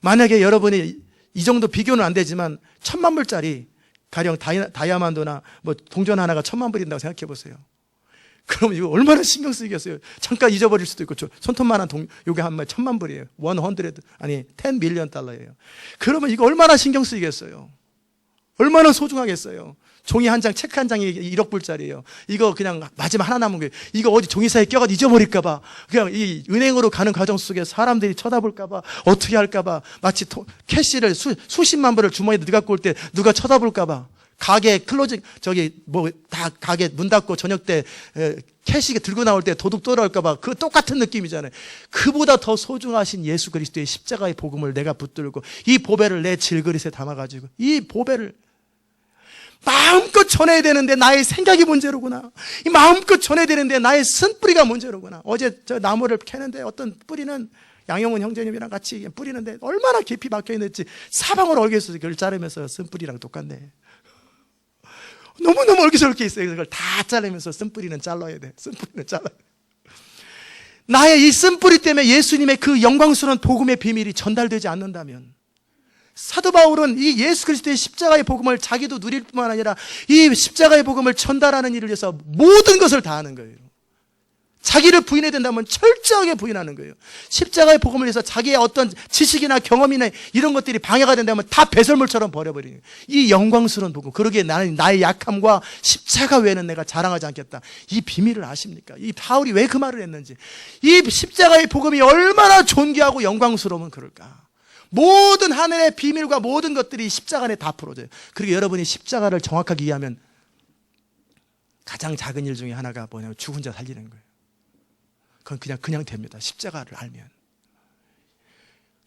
만약에 여러분이 이 정도 비교는 안 되지만 1000만 불짜리 가령 다이아몬드나 뭐 동전 하나가 1000만 불인다고 생각해 보세요. 그럼 이거 얼마나 신경 쓰이겠어요. 잠깐 잊어버릴 수도 있고, 손톱만한 요게 한 1000만 불이에요. 10 밀리언 달러예요. 그러면 이거 얼마나 신경 쓰이겠어요. 얼마나 소중하겠어요. 종이 한 장, 체크 한 장이 1억 불짜리예요. 이거 그냥 마지막 하나 남은 거예요. 이거 어디 종이사에 껴가지고 잊어버릴까봐, 그냥 이 은행으로 가는 과정 속에 사람들이 쳐다볼까봐, 어떻게 할까봐, 마치 캐시를 수십만 불을 주머니에 넣어갖고 올 때 누가 쳐다볼까봐, 가게 클로징, 다 가게 문 닫고 저녁 때 캐시 들고 나올 때 도둑 돌아올까봐, 그 똑같은 느낌이잖아요. 그보다 더 소중하신 예수 그리스도의 십자가의 복음을 내가 붙들고 이 보배를 내 질그릇에 담아가지고 이 보배를 마음껏 전해야 되는데 나의 생각이 문제로구나. 이 마음껏 전해야 되는데 나의 쓴뿌리가 문제로구나. 어제 저 나무를 캐는데 어떤 뿌리는 양영훈 형제님이랑 같이 뿌리는데 얼마나 깊이 박혀있는지 사방을 얼개서 그걸 자르면서 쓴뿌리랑 똑같네. 너무너무 얼기설게 있어요. 그걸 다 자르면서 쓴뿌리는 잘라야 돼. 쓴뿌리는 잘라야 돼. 나의 이 쓴뿌리 때문에 예수님의 그 영광스러운 복음의 비밀이 전달되지 않는다면, 사도 바울은 이 예수 그리스도의 십자가의 복음을 자기도 누릴 뿐만 아니라 이 십자가의 복음을 전달하는 일을 위해서 모든 것을 다 하는 거예요. 자기를 부인해야 된다면 철저하게 부인하는 거예요. 십자가의 복음을 위해서 자기의 어떤 지식이나 경험이나 이런 것들이 방해가 된다면 다 배설물처럼 버려버리는 거예요. 이 영광스러운 복음, 그러기에 나는 나의 약함과 십자가 외에는 내가 자랑하지 않겠다. 이 비밀을 아십니까? 이 바울이 왜 그 말을 했는지. 이 십자가의 복음이 얼마나 존귀하고 영광스러우면 그럴까. 모든 하늘의 비밀과 모든 것들이 십자가 안에 다 풀어져요. 그리고 여러분이 십자가를 정확하게 이해하면 가장 작은 일 중에 하나가 뭐냐면 죽은 자 살리는 거예요. 그건 그냥 됩니다. 십자가를 알면.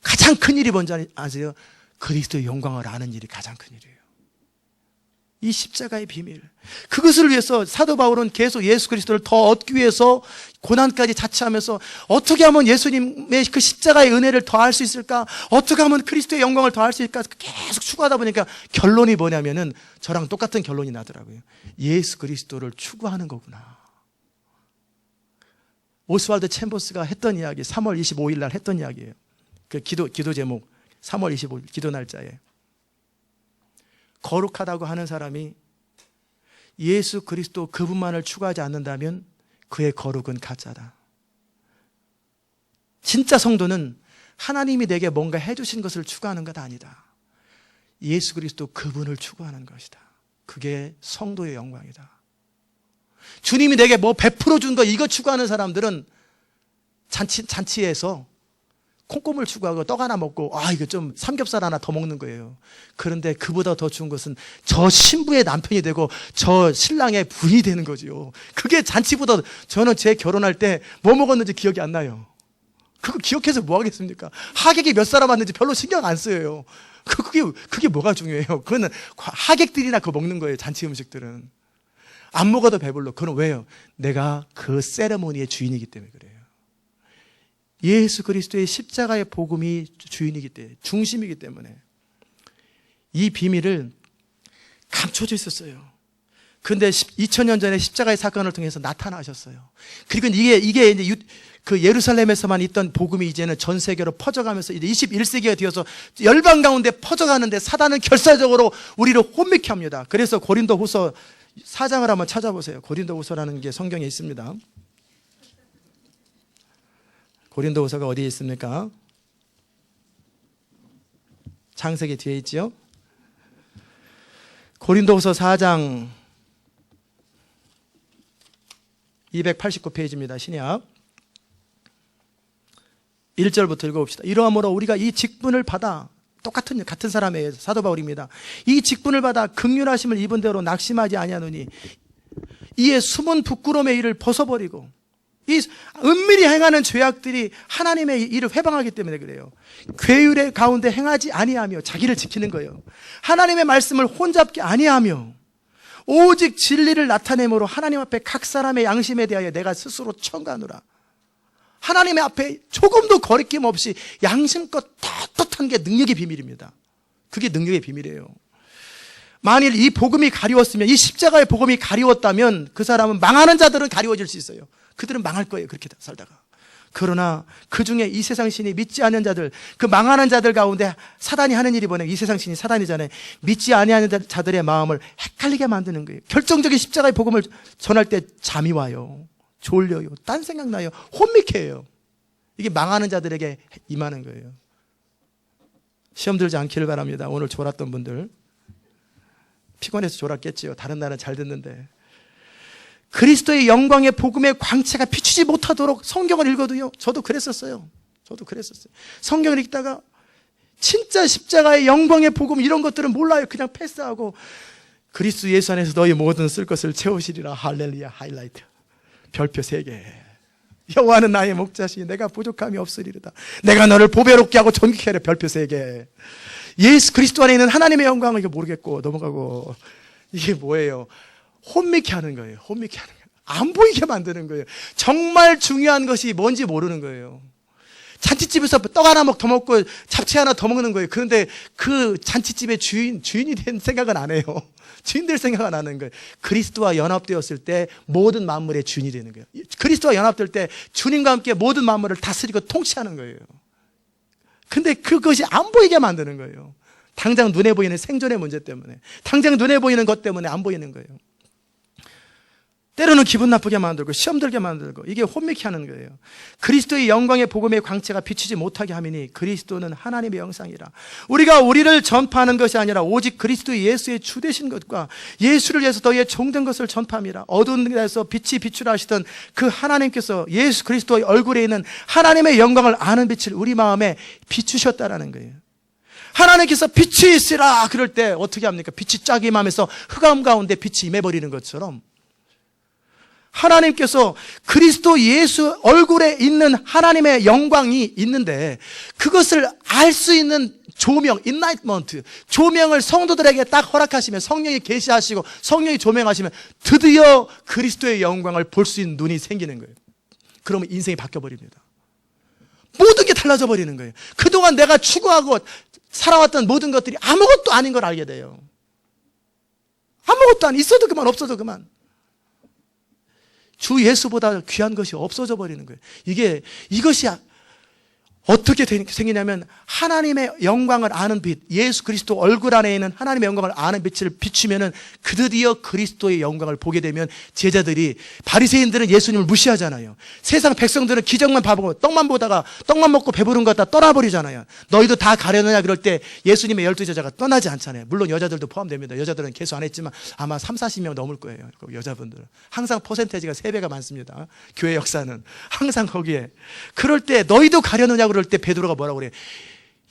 가장 큰 일이 뭔지 아세요? 그리스도의 영광을 아는 일이 가장 큰 일이에요. 이 십자가의 비밀. 그것을 위해서 사도 바울은 계속 예수 그리스도를 더 얻기 위해서 고난까지 자처하면서 어떻게 하면 예수님의 그 십자가의 은혜를 더 알 수 있을까? 어떻게 하면 그리스도의 영광을 더 알 수 있을까? 계속 추구하다 보니까 결론이 뭐냐면은 저랑 똑같은 결론이 나더라고요. 예수 그리스도를 추구하는 거구나. 오스왈드 챔버스가 했던 이야기, 3월 25일 날 했던 이야기예요. 그 기도 제목, 3월 25일 기도 날짜에. 거룩하다고 하는 사람이 예수 그리스도 그분만을 추구하지 않는다면 그의 거룩은 가짜다. 진짜 성도는 하나님이 내게 뭔가 해주신 것을 추구하는 것 아니다. 예수 그리스도 그분을 추구하는 것이다. 그게 성도의 영광이다. 주님이 내게 뭐 베풀어 준 거 이거 추구하는 사람들은 잔치에서 콩고물 추구하고 떡 하나 먹고 이거 좀 삼겹살 하나 더 먹는 거예요. 그런데 그보다 더 좋은 것은 저 신부의 남편이 되고 저 신랑의 부인이 되는 거지요. 그게 잔치보다. 저는 제 결혼할 때 뭐 먹었는지 기억이 안 나요. 그거 기억해서 뭐 하겠습니까? 하객이 몇 사람 왔는지 별로 신경 안 써요. 그게 뭐가 중요해요? 그거는 하객들이나 그거 먹는 거예요. 잔치 음식들은. 안 먹어도 배불러. 그건 왜요? 내가 그 세레모니의 주인이기 때문에 그래요. 예수 그리스도의 십자가의 복음이 주인이기 때문에, 중심이기 때문에 이 비밀을 감춰져 있었어요. 그런데 2000년 전에 십자가의 사건을 통해서 나타나셨어요. 그리고 이게 이제 그 예루살렘에서만 있던 복음이 이제는 전 세계로 퍼져가면서 이제 21세기가 되어서 열방 가운데 퍼져가는데 사단은 결사적으로 우리를 혼미케 합니다. 그래서 고린도후서 4장을 한번 찾아보세요. 고린도후서라는 게 성경에 있습니다. 고린도후서가 어디에 있습니까? 창세기 뒤에 있지요. 고린도후서 4장 289페이지입니다. 신약 1절부터 읽어봅시다. 이러함으로 우리가 이 직분을 받아, 같은 사람의 사도 바울입니다. 이 직분을 받아 긍휼하심을 입은 대로 낙심하지 아니하노니 이에 숨은 부끄러움의 일을 벗어버리고, 이 은밀히 행하는 죄악들이 하나님의 일을 회방하기 때문에 그래요. 괴율의 가운데 행하지 아니하며, 자기를 지키는 거예요. 하나님의 말씀을 혼잡게 아니하며 오직 진리를 나타내므로 하나님 앞에 각 사람의 양심에 대하여 내가 스스로 청가하노라. 하나님의 앞에 조금도 거리낌 없이 양심껏 떳떳한 게 능력의 비밀입니다. 그게 능력의 비밀이에요. 만일 이 복음이 가리웠으면, 이 십자가의 복음이 가리웠다면 그 사람은, 망하는 자들은 가리워질 수 있어요. 그들은 망할 거예요, 그렇게 살다가. 그러나 그 중에 이 세상 신이 믿지 않는 자들, 그 망하는 자들 가운데 사단이 하는 일이 뭐냐, 이 세상 신이 사단이잖아요. 믿지 아니하는 자들의 마음을 헷갈리게 만드는 거예요. 결정적인 십자가의 복음을 전할 때 잠이 와요, 졸려요, 딴 생각 나요, 혼미케 해요. 이게 망하는 자들에게 임하는 거예요. 시험 들지 않기를 바랍니다. 오늘 졸았던 분들, 피곤해서 졸았겠지요. 다른 날은 잘 듣는데. 그리스도의 영광의 복음의 광채가 비추지 못하도록 성경을 읽어도요. 저도 그랬었어요. 성경을 읽다가 진짜 십자가의 영광의 복음 이런 것들은 몰라요. 그냥 패스하고 그리스도 예수 안에서 너희 모든 쓸 것을 채우시리라. 할렐루야. 하이라이트. 별표 3개. 여호와는 나의 목자시니 내가 부족함이 없으리로다. 내가 너를 보배롭게 하고 존귀케 하려. 별표 3개. 예수 그리스도 안에 있는 하나님의 영광을 이거 모르겠고 넘어가고, 이게 뭐예요? 혼미케 하는 거예요. 안 보이게 만드는 거예요. 정말 중요한 것이 뭔지 모르는 거예요. 잔치집에서 떡 하나 더 먹고 잡채 하나 더 먹는 거예요. 그런데 그 잔치집의 주인이 된 생각은 안 해요. 주인 될 생각은 안 하는 거예요. 그리스도와 연합되었을 때 모든 만물의 주인이 되는 거예요. 그리스도와 연합될 때 주님과 함께 모든 만물을 다스리고 통치하는 거예요. 근데 그것이 안 보이게 만드는 거예요. 당장 눈에 보이는 생존의 문제 때문에, 당장 눈에 보이는 것 때문에 안 보이는 거예요. 때로는 기분 나쁘게 만들고 시험 들게 만들고, 이게 혼미케 하는 거예요. 그리스도의 영광의 복음의 광채가 비치지 못하게 함이니 그리스도는 하나님의 영상이라. 우리가 우리를 전파하는 것이 아니라 오직 그리스도 예수의 주 되신 것과 예수를 위해서 너희의 종된 것을 전파함이라. 어두운 데서 빛이 비추라 하시던 그 하나님께서 예수 그리스도의 얼굴에 있는 하나님의 영광을 아는 빛을 우리 마음에 비추셨다라는 거예요. 하나님께서 빛이 있으라 그럴 때 어떻게 합니까? 빛이 쫙 임하면서 흑암 가운데 빛이 임해버리는 것처럼, 하나님께서 그리스도 예수 얼굴에 있는 하나님의 영광이 있는데, 그것을 알 수 있는 조명, 인라이트먼트, 조명을 성도들에게 딱 허락하시면, 성령이 계시하시고 성령이 조명하시면 드디어 그리스도의 영광을 볼 수 있는 눈이 생기는 거예요. 그러면 인생이 바뀌어버립니다. 모든 게 달라져 버리는 거예요. 그동안 내가 추구하고 살아왔던 모든 것들이 아무것도 아닌 걸 알게 돼요. 아무것도 아니, 있어도 그만 없어도 그만. 주 예수보다 귀한 것이 없어져 버리는 거예요. 이것이 어떻게 생기냐면 하나님의 영광을 아는 빛, 예수 그리스도 얼굴 안에 있는 하나님의 영광을 아는 빛을 비추면은 드디어 그리스도의 영광을 보게 되면 제자들이, 바리새인들은 예수님을 무시하잖아요. 세상 백성들은 기적만 봐보고 떡만 보다가 떡만 먹고 배부른 것 같다 떠나버리잖아요. 너희도 다 가려느냐 그럴 때 예수님의 12제자가 떠나지 않잖아요. 물론 여자들도 포함됩니다. 여자들은 개수 안 했지만 아마 30-40명 넘을 거예요. 여자분들은 항상 퍼센테이지가 3배가 많습니다. 교회 역사는 항상 거기에. 그럴 때 너희도 가려느냐 그럴 때 베드로가 뭐라고 그래?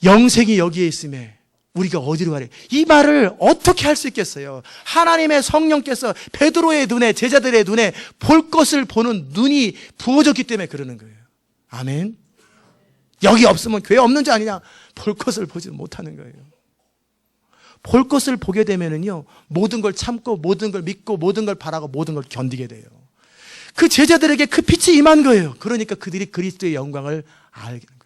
영생이 여기에 있음에 우리가 어디로 가래? 이 말을 어떻게 할 수 있겠어요? 하나님의 성령께서 베드로의 눈에, 제자들의 눈에 볼 것을 보는 눈이 부어졌기 때문에 그러는 거예요. 아멘. 여기 없으면 교회 없는 줄 아니냐? 볼 것을 보지 못하는 거예요. 볼 것을 보게 되면은요, 모든 걸 참고, 모든 걸 믿고, 모든 걸 바라고, 모든 걸 견디게 돼요. 그 제자들에게 그 빛이 임한 거예요. 그러니까 그들이 그리스도의 영광을 알게 된 거예요.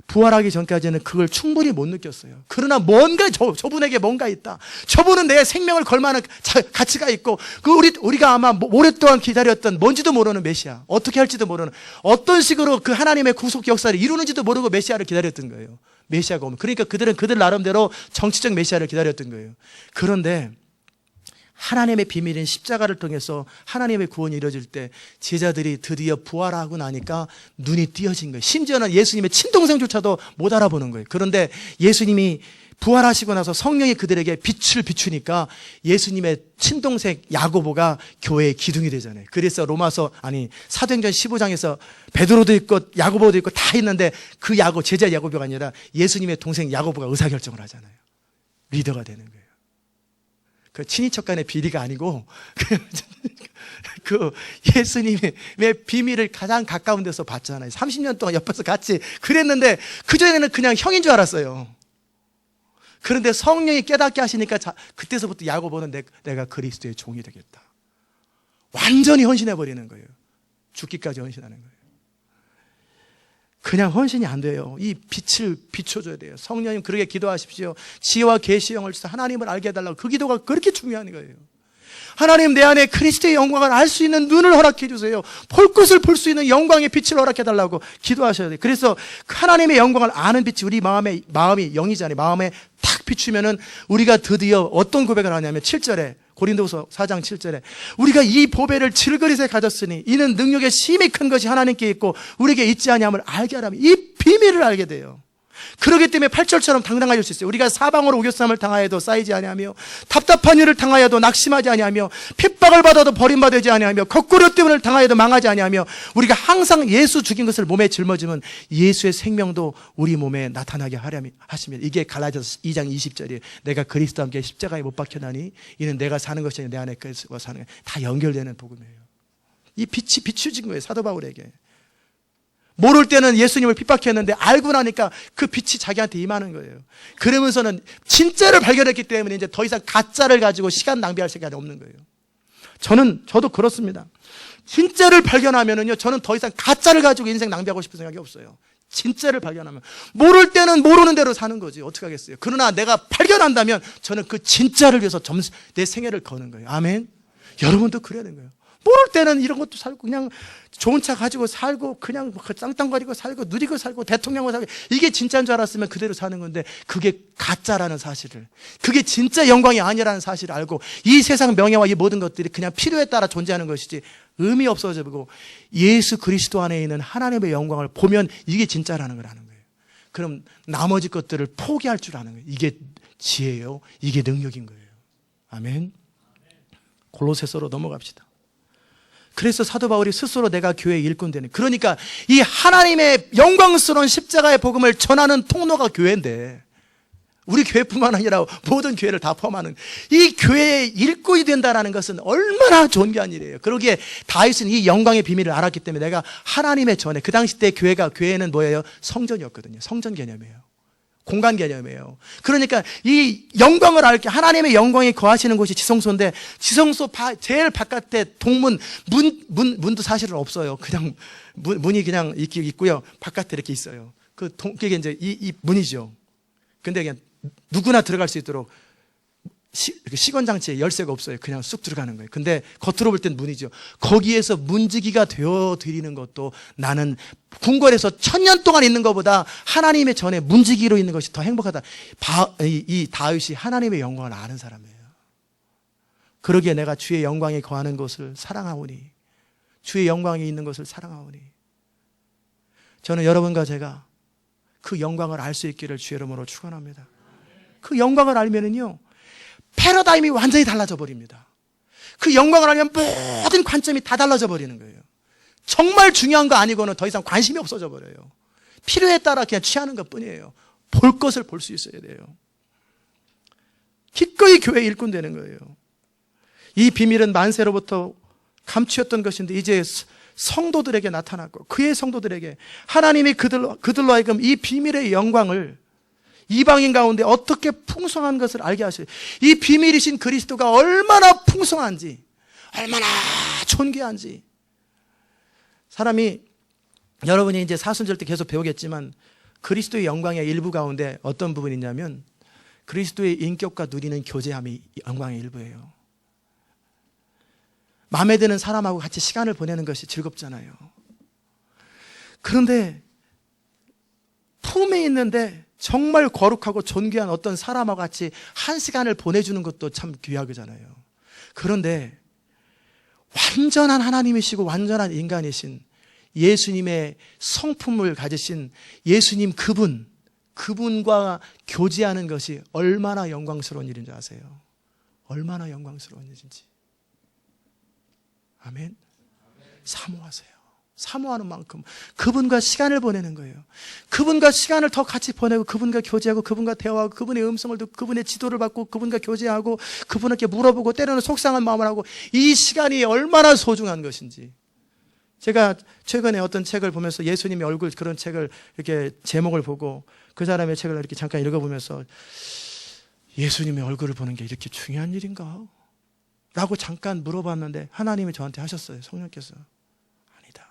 부활하기 전까지는 그걸 충분히 못 느꼈어요. 그러나 뭔가 저분에게 뭔가 있다. 저분은 내 생명을 걸 만한 가치가 있고, 우리가 아마 오랫동안 기다렸던 뭔지도 모르는 메시아, 어떻게 할지도 모르는, 어떤 식으로 그 하나님의 구속 역사를 이루는지도 모르고 메시아를 기다렸던 거예요. 메시아가 오면. 그러니까 그들은 그들 나름대로 정치적 메시아를 기다렸던 거예요. 그런데 하나님의 비밀인 십자가를 통해서 하나님의 구원이 이루어질 때 제자들이 드디어 부활하고 나니까 눈이 띄어진 거예요. 심지어는 예수님의 친동생조차도 못 알아보는 거예요. 그런데 예수님이 부활하시고 나서 성령이 그들에게 빛을 비추니까 예수님의 친동생 야고보가 교회의 기둥이 되잖아요. 그래서 사도행전 15장에서 베드로도 있고 야고보도 있고 다 있는데 그 제자 야고보가 아니라 예수님의 동생 야고보가 의사결정을 하잖아요. 리더가 되는 거예요. 그 친인척 간의 비리가 아니고 그 예수님의 비밀을 가장 가까운 데서 봤잖아요. 30년 동안 옆에서 같이 그랬는데 그전에는 그냥 형인 줄 알았어요. 그런데 성령이 깨닫게 하시니까 그때서부터 야고보는 내가 그리스도의 종이 되겠다. 완전히 헌신해버리는 거예요. 죽기까지 헌신하는 거예요. 그냥 헌신이 안 돼요. 이 빛을 비춰줘야 돼요. 성령님 그렇게 기도하십시오. 지혜와 계시의 영을 주셔서 하나님을 알게 해달라고. 그 기도가 그렇게 중요한 거예요. 하나님 내 안에 그리스도의 영광을 알 수 있는 눈을 허락해 주세요. 볼 것을 볼 수 있는 영광의 빛을 허락해 달라고 기도하셔야 돼요. 그래서 하나님의 영광을 아는 빛이 우리 마음이 영이잖아요. 마음에 탁 비추면은 우리가 드디어 어떤 고백을 하냐면 7절에 고린도후서 4장 7절에 우리가 이 보배를 질그릇에 가졌으니 이는 능력의 심히 큰 것이 하나님께 있고 우리에게 있지 아니함을 알게 하라면 이 비밀을 알게 돼요. 그렇기 때문에 8절처럼 당당해질 수 있어요. 우리가 사방으로 우겨쌈을 당하여도 쌓이지 아니하며 답답한 일을 당하여도 낙심하지 아니하며 핍박을 받아도 버림받지 아니하며 거꾸로 때문을 당하여도 망하지 아니하며 우리가 항상 예수 죽인 것을 몸에 짊어지면 예수의 생명도 우리 몸에 나타나게 하시며 이게 갈라디아서 2장 20절이에요. 내가 그리스도와 함께 십자가에 못 박혀나니 이는 내가 사는 것이 아니라 내 안에 그리스도가 사는 거예요. 다 연결되는 복음이에요. 이 빛이 비추진 거예요. 사도 바울에게. 모를 때는 예수님을 핍박했는데 알고 나니까 그 빛이 자기한테 임하는 거예요. 그러면서는 진짜를 발견했기 때문에 이제 더 이상 가짜를 가지고 시간 낭비할 시간이 없는 거예요. 저도 그렇습니다. 진짜를 발견하면은요, 저는 더 이상 가짜를 가지고 인생 낭비하고 싶은 생각이 없어요. 진짜를 발견하면. 모를 때는 모르는 대로 사는 거지. 어떻게 하겠어요? 그러나 내가 발견한다면 저는 그 진짜를 위해서 내 생애를 거는 거예요. 아멘. 여러분도 그래야 되는 거예요. 모를 때는 이런 것도 살고 그냥 좋은 차 가지고 살고 그냥 짱짱거리고 살고 누리고 살고 대통령으로 살고 이게 진짜인 줄 알았으면 그대로 사는 건데 그게 가짜라는 사실을, 그게 진짜 영광이 아니라는 사실을 알고 이 세상 명예와 이 모든 것들이 그냥 필요에 따라 존재하는 것이지 의미 없어지고 예수 그리스도 안에 있는 하나님의 영광을 보면 이게 진짜라는 걸 아는 거예요. 그럼 나머지 것들을 포기할 줄 아는 거예요. 이게 지혜예요. 이게 능력인 거예요. 아멘. 골로새서로 넘어갑시다. 그래서 사도 바울이 스스로 내가 교회의 일꾼 되는, 그러니까 이 하나님의 영광스러운 십자가의 복음을 전하는 통로가 교회인데 우리 교회뿐만 아니라 모든 교회를 다 포함하는 이 교회의 일꾼이 된다는 것은 얼마나 존귀한 일이에요. 그러기에 다윗은 이 영광의 비밀을 알았기 때문에 내가 하나님의 전에, 그 당시 때 교회는 뭐예요? 성전이었거든요. 성전 개념이에요. 공간 개념이에요. 그러니까 이 영광을 알게, 하나님의 영광이 거하시는 곳이 지성소인데 지성소 제일 바깥에 동문 문도 사실은 없어요. 그냥 문이 그냥 있고요. 바깥에 이렇게 있어요. 그게 이제 이 문이죠. 근데 그냥 누구나 들어갈 수 있도록 시건장치에 열쇠가 없어요. 그냥 쑥 들어가는 거예요. 근데 겉으로 볼 땐 문이죠. 거기에서 문지기가 되어 드리는 것도 나는 궁궐에서 1000년 동안 있는 것보다 하나님의 전에 문지기로 있는 것이 더 행복하다. 이 다윗이 하나님의 영광을 아는 사람이에요. 그러기에 내가 주의 영광에 거하는 곳을 사랑하오니, 주의 영광이 있는 것을 사랑하오니. 저는 여러분과 제가 그 영광을 알 수 있기를 주의 이름으로 축원합니다. 그 영광을 알면은요, 패러다임이 완전히 달라져 버립니다. 그 영광을 알면 모든 관점이 다 달라져 버리는 거예요. 정말 중요한 거 아니고는 더 이상 관심이 없어져 버려요. 필요에 따라 그냥 취하는 것 뿐이에요. 볼 것을 볼 수 있어야 돼요. 기꺼이 교회 일꾼 되는 거예요. 이 비밀은 만세로부터 감추었던 것인데 이제 성도들에게 나타났고, 그의 성도들에게 하나님이 그들로 하여금 이 비밀의 영광을 이방인 가운데 어떻게 풍성한 것을 알게 하셔요. 이 비밀이신 그리스도가 얼마나 풍성한지, 얼마나 존귀한지. 사람이, 여러분이 이제 사순절 때 계속 배우겠지만, 그리스도의 영광의 일부 가운데 어떤 부분이 있냐면 그리스도의 인격과 누리는 교제함이 영광의 일부예요. 마음에 드는 사람하고 같이 시간을 보내는 것이 즐겁잖아요. 그런데 품에 있는데 정말 거룩하고 존귀한 어떤 사람하고 같이 한 시간을 보내주는 것도 참 귀하잖아요. 그런데 완전한 하나님이시고 완전한 인간이신 예수님의 성품을 가지신 예수님 그분과 교제하는 것이 얼마나 영광스러운 일인지 아세요? 얼마나 영광스러운 일인지. 아멘. 사모하세요. 사모하는 만큼 그분과 시간을 보내는 거예요. 그분과 시간을 더 같이 보내고, 그분과 교제하고, 그분과 대화하고, 그분의 음성을 듣고, 그분의 지도를 받고, 그분과 교제하고, 그분에게 물어보고, 때로는 속상한 마음을 하고, 이 시간이 얼마나 소중한 것인지. 제가 최근에 어떤 책을 보면서 예수님의 얼굴, 그런 책을 이렇게 제목을 보고 그 사람의 책을 이렇게 잠깐 읽어보면서 예수님의 얼굴을 보는 게 이렇게 중요한 일인가? 라고 잠깐 물어봤는데 하나님이 저한테 하셨어요. 성령께서. 아니다.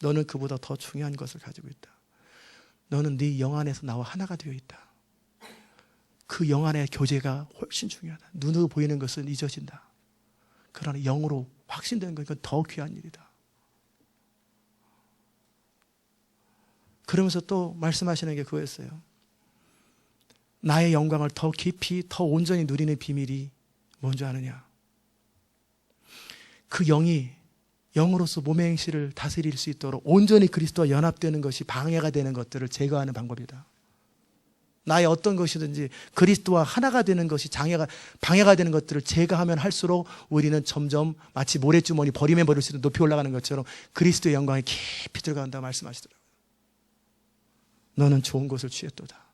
너는 그보다 더 중요한 것을 가지고 있다. 너는 네 영 안에서 나와 하나가 되어 있다. 그 영 안의 교제가 훨씬 중요하다. 눈으로 보이는 것은 잊어진다. 그러나 영으로 확신되는 건 이건 더 귀한 일이다. 그러면서 또 말씀하시는 게 그거였어요. 나의 영광을 더 깊이, 더 온전히 누리는 비밀이 뭔지 아느냐? 그 영이 영으로서 몸의 행실을 다스릴 수 있도록 온전히 그리스도와 연합되는 것이 방해가 되는 것들을 제거하는 방법이다. 나의 어떤 것이든지 그리스도와 하나가 되는 것이 방해가 되는 것들을 제거하면 할수록 우리는 점점 마치 모래주머니 버리면 버릴수록 높이 올라가는 것처럼 그리스도의 영광에 깊이 들어간다고 말씀하시더라고요. 너는 좋은 것을 취했도다.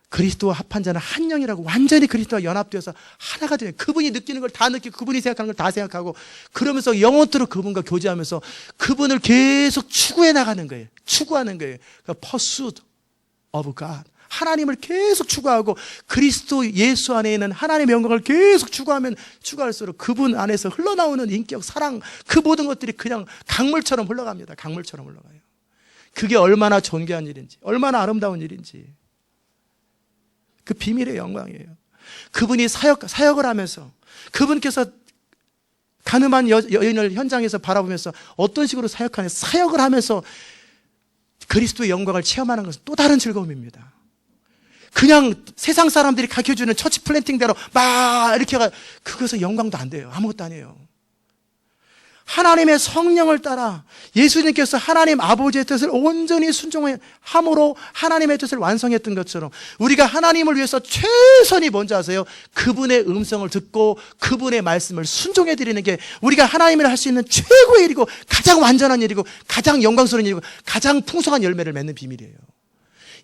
그리스도와 합한 자는 한 영이라고, 완전히 그리스도와 연합되어서 하나가 되는, 그분이 느끼는 걸 다 느끼고 그분이 생각하는 걸 다 생각하고 그러면서 영원토록 그분과 교제하면서 그분을 계속 추구해 나가는 거예요. 추구하는 거예요. 그 pursuit of God. 하나님을 계속 추구하고 그리스도 예수 안에 있는 하나님의 영광을 계속 추구하면 추구할수록 그분 안에서 흘러나오는 인격, 사랑, 그 모든 것들이 그냥 강물처럼 흘러갑니다. 강물처럼 흘러가요. 그게 얼마나 존귀한 일인지, 얼마나 아름다운 일인지. 그 비밀의 영광이에요. 그분이 사역을 하면서, 그분께서 가늠한 여인을 현장에서 바라보면서 어떤 식으로 사역을 하면서 그리스도의 영광을 체험하는 것은 또 다른 즐거움입니다. 그냥 세상 사람들이 가르쳐주는 처치 플랜팅대로 막 이렇게 그것은 영광도 안 돼요. 아무것도 아니에요. 하나님의 성령을 따라 예수님께서 하나님 아버지의 뜻을 온전히 순종함으로 하나님의 뜻을 완성했던 것처럼 우리가 하나님을 위해서 최선이 뭔지 아세요? 그분의 음성을 듣고 그분의 말씀을 순종해 드리는 게 우리가 하나님을 할 수 있는 최고의 일이고 가장 완전한 일이고 가장 영광스러운 일이고 가장 풍성한 열매를 맺는 비밀이에요.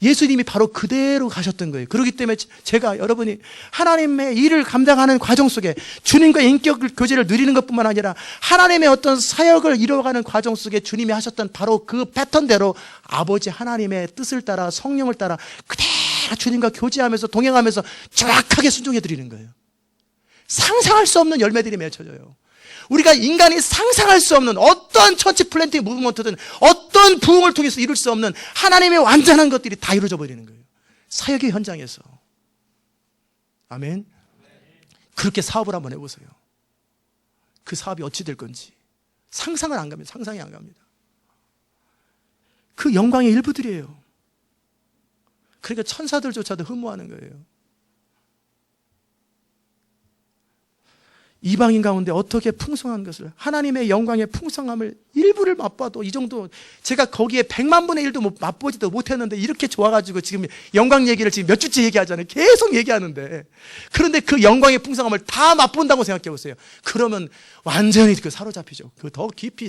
예수님이 바로 그대로 가셨던 거예요. 그렇기 때문에 제가 여러분이 하나님의 일을 감당하는 과정 속에 주님과 인격 교제를 누리는 것뿐만 아니라 하나님의 어떤 사역을 이루어가는 과정 속에 주님이 하셨던 바로 그 패턴대로 아버지 하나님의 뜻을 따라 성령을 따라 그대로 주님과 교제하면서 동행하면서 정확하게 순종해 드리는 거예요. 상상할 수 없는 열매들이 맺혀져요. 우리가 인간이 상상할 수 없는 어떤 처치 플랜팅 무브먼트든 어떤 부흥을 통해서 이룰 수 없는 하나님의 완전한 것들이 다 이루어져 버리는 거예요. 사역의 현장에서. 아멘. 그렇게 사업을 한번 해보세요. 그 사업이 어찌 될 건지 상상을 안 갑니다. 상상이 안 갑니다. 그 영광의 일부들이에요. 그러니까 천사들조차도 흠모하는 거예요. 이방인 가운데 어떻게 풍성한 것을, 하나님의 영광의 풍성함을 일부를 맛봐도, 이 정도, 제가 거기에 100만 분의 1도 맛보지도 못했는데 이렇게 좋아가지고 지금 영광 얘기를 지금 몇 주째 얘기하잖아요. 계속 얘기하는데. 그런데 그 영광의 풍성함을 다 맛본다고 생각해 보세요. 그러면 완전히 그 사로잡히죠. 그 더 깊이.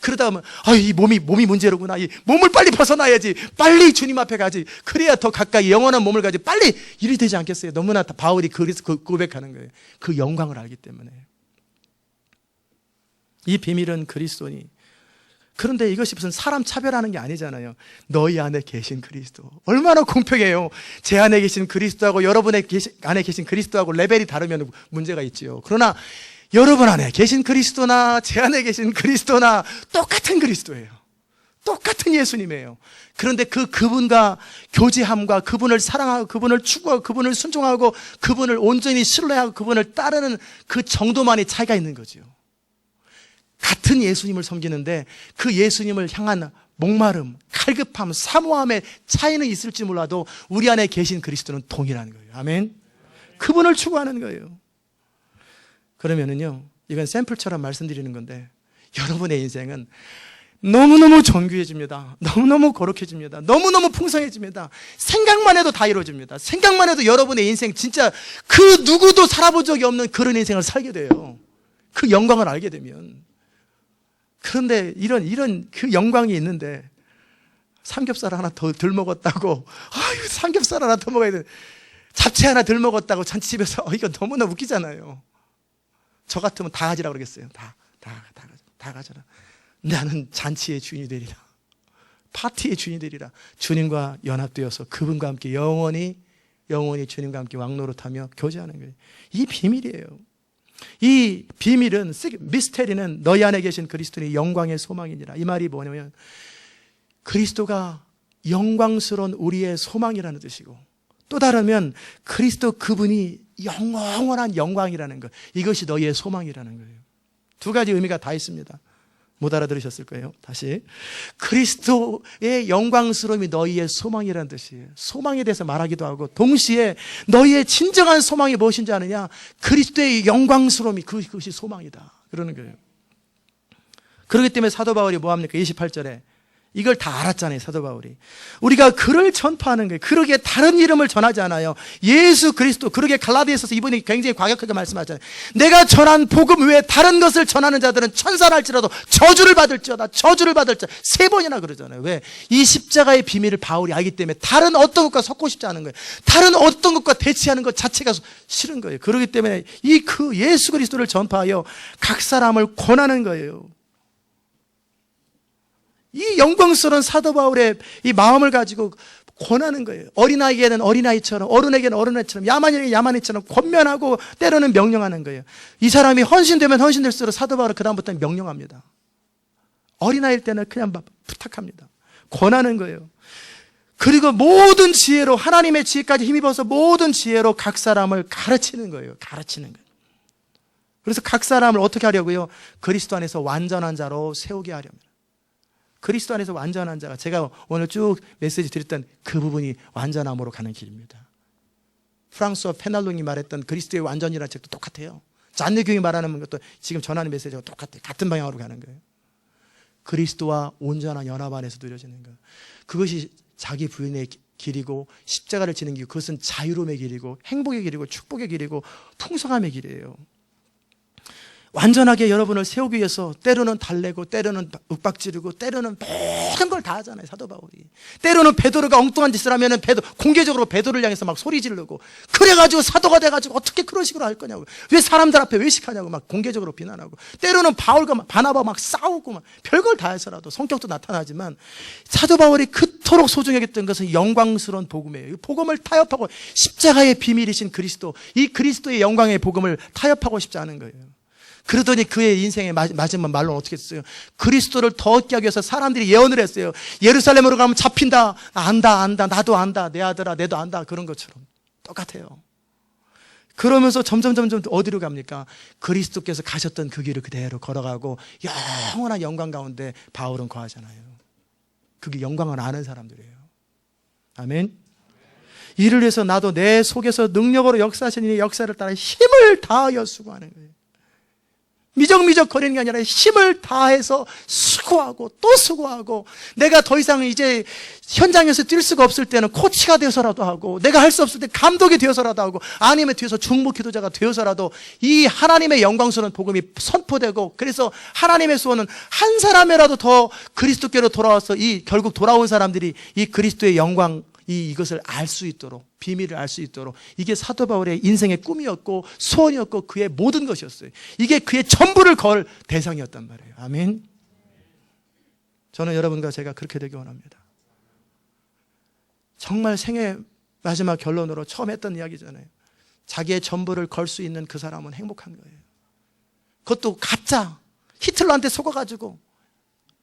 그러다 보면, 이 몸이 문제로구나. 이 몸을 빨리 벗어나야지. 빨리 주님 앞에 가지. 그래야 더 가까이 영원한 몸을 가지. 빨리 일이 되지 않겠어요? 너무나 바울이 그래서 고백하는 거예요. 그 영광을 알기 때문에. 이 비밀은 그리스도니. 그런데 이것이 무슨 사람 차별하는 게 아니잖아요. 너희 안에 계신 그리스도. 얼마나 공평해요. 제 안에 계신 그리스도하고 여러분의 안에 계신 그리스도하고 레벨이 다르면 문제가 있지요. 그러나 여러분 안에 계신 그리스도나 제 안에 계신 그리스도나 똑같은 그리스도예요. 똑같은 예수님이에요. 그런데 그분과 교제함과 그분을 사랑하고 그분을 추구하고 그분을 순종하고 그분을 온전히 신뢰하고 그분을 따르는 그 정도만의 차이가 있는 거죠. 같은 예수님을 섬기는데 그 예수님을 향한 목마름, 갈급함, 사모함의 차이는 있을지 몰라도 우리 안에 계신 그리스도는 동일한 거예요. 아멘. 그분을 추구하는 거예요. 그러면은요, 이건 샘플처럼 말씀드리는 건데, 여러분의 인생은 너무너무 정교해집니다. 너무너무 거룩해집니다. 너무너무 풍성해집니다. 생각만 해도 다 이루어집니다. 생각만 해도 여러분의 인생 진짜 그 누구도 살아본 적이 없는 그런 인생을 살게 돼요. 그 영광을 알게 되면. 그런데 이런 그 영광이 있는데 삼겹살 하나 더 덜 먹었다고, 삼겹살 하나 더 먹어야 돼. 잡채 하나 덜 먹었다고 잔치집에서, 이거 너무나 웃기잖아요. 저 같으면 다 가지라 그러겠어요. 다 가져라. 나는 잔치의 주인이 되리라. 파티의 주인이 되리라. 주님과 연합되어서 그분과 함께 영원히 주님과 함께 왕노릇하며 교제하는 거예요. 이 비밀이에요. 이 비밀은, 미스테리는 너희 안에 계신 그리스도의 영광의 소망이니라. 이 말이 뭐냐면 그리스도가 영광스러운 우리의 소망이라는 뜻이고, 또 다르면 그리스도 그분이 영원한 영광이라는 것, 이것이 너희의 소망이라는 거예요. 두 가지 의미가 다 있습니다. 못 알아들으셨을 거예요. 다시, 그리스도의 영광스러움이 너희의 소망이라는 뜻이에요. 소망에 대해서 말하기도 하고, 동시에 너희의 진정한 소망이 무엇인지 아느냐? 그리스도의 영광스러움이 그것이 소망이다, 그러는 거예요. 그렇기 때문에 사도 바울이 뭐합니까? 28절에 이걸 다 알았잖아요, 사도 바울이. 우리가 그를 전파하는 거예요. 그러기에 다른 이름을 전하지 않아요. 예수 그리스도. 그러기에 갈라디아서서 이분이 굉장히 과격하게 말씀하잖아요. 내가 전한 복음 외에 다른 것을 전하는 자들은 천사랄지라도 저주를 받을지어다. 세 번이나 그러잖아요. 왜? 이 십자가의 비밀을 바울이 알기 때문에 다른 어떤 것과 섞고 싶지 않은 거예요. 다른 어떤 것과 대치하는 것 자체가 싫은 거예요. 그렇기 때문에 그 예수 그리스도를 전파하여 각 사람을 권하는 거예요. 이 영광스러운 사도 바울의 이 마음을 가지고 권하는 거예요. 어린아이에게는 어린아이처럼, 어른에게는 어른아이처럼, 야만인에게는 야만인처럼 권면하고 때로는 명령하는 거예요. 이 사람이 헌신되면 헌신될수록 사도 바울은 그 다음부터는 명령합니다. 어린아이일 때는 그냥 부탁합니다. 권하는 거예요. 그리고 모든 지혜로, 하나님의 지혜까지 힘입어서 모든 지혜로 각 사람을 가르치는 거예요. 그래서 각 사람을 어떻게 하려고요? 그리스도 안에서 완전한 자로 세우게 하렵니다. 그리스도 안에서 완전한 자가, 제가 오늘 쭉 메시지 드렸던 그 부분이 완전함으로 가는 길입니다. 프랑스어 페날롱이 말했던 그리스도의 완전이라는 책도 똑같아요. 잔느교이 말하는 것도 지금 전하는 메시지가 똑같아요. 같은 방향으로 가는 거예요. 그리스도와 온전한 연합 안에서 누려지는 것, 그것이 자기 부인의 길이고 십자가를 지는 길, 그것은 자유로움의 길이고 행복의 길이고 축복의 길이고 풍성함의 길이에요. 완전하게 여러분을 세우기 위해서 때로는 달래고, 때로는 윽박지르고, 때로는 모든 걸 다 하잖아요, 사도 바울이. 때로는 베드로가 엉뚱한 짓을 하면은 공개적으로 베드로를 향해서 막 소리 지르고, 그래가지고 사도가 돼가지고 어떻게 그런 식으로 할 거냐고, 왜 사람들 앞에 외식하냐고 막 공개적으로 비난하고, 때로는 바울과 바나바와 막 싸우고, 막 별걸 다 해서라도 성격도 나타나지만, 사도 바울이 그토록 소중했던 것은 영광스러운 복음이에요. 이 복음을 타협하고, 십자가의 비밀이신 그리스도, 이 그리스도의 영광의 복음을 타협하고 싶지 않은 거예요. 그러더니 그의 인생의 마지막 말로는 어떻게 했어요? 그리스도를 더 얻게 하기 위해서 사람들이 예언을 했어요. 예루살렘으로 가면 잡힌다. 안다. 나도 안다. 내 아들아, 내도 안다. 그런 것처럼 똑같아요. 그러면서 점점 어디로 갑니까? 그리스도께서 가셨던 그 길을 그대로 걸어가고 영원한 영광 가운데 바울은 거하잖아요. 그게 영광을 아는 사람들이에요. 아멘. 이를 위해서 나도 내 속에서 능력으로 역사하시는 이 역사를 따라 힘을 다하여 수고하는 거예요. 미적미적 거리는 게 아니라 힘을 다해서 수고하고 또 수고하고, 내가 더 이상 이제 현장에서 뛸 수가 없을 때는 코치가 되어서라도 하고, 내가 할 수 없을 때 감독이 되어서라도 하고, 아니면 뒤에서 중보 기도자가 되어서라도 이 하나님의 영광스러운 복음이 선포되고, 그래서 하나님의 소원은 한 사람이라도 더 그리스도께로 돌아와서 이 결국 돌아온 사람들이 이 그리스도의 영광, 이것을 알 수 있도록, 비밀을 알 수 있도록, 이게 사도 바울의 인생의 꿈이었고 소원이었고 그의 모든 것이었어요. 이게 그의 전부를 걸 대상이었단 말이에요. 아멘. 저는 여러분과 제가 그렇게 되기 원합니다. 정말 생애 마지막 결론으로 처음 했던 이야기잖아요. 자기의 전부를 걸 수 있는 그 사람은 행복한 거예요. 그것도 가짜, 히틀러한테 속아가지고,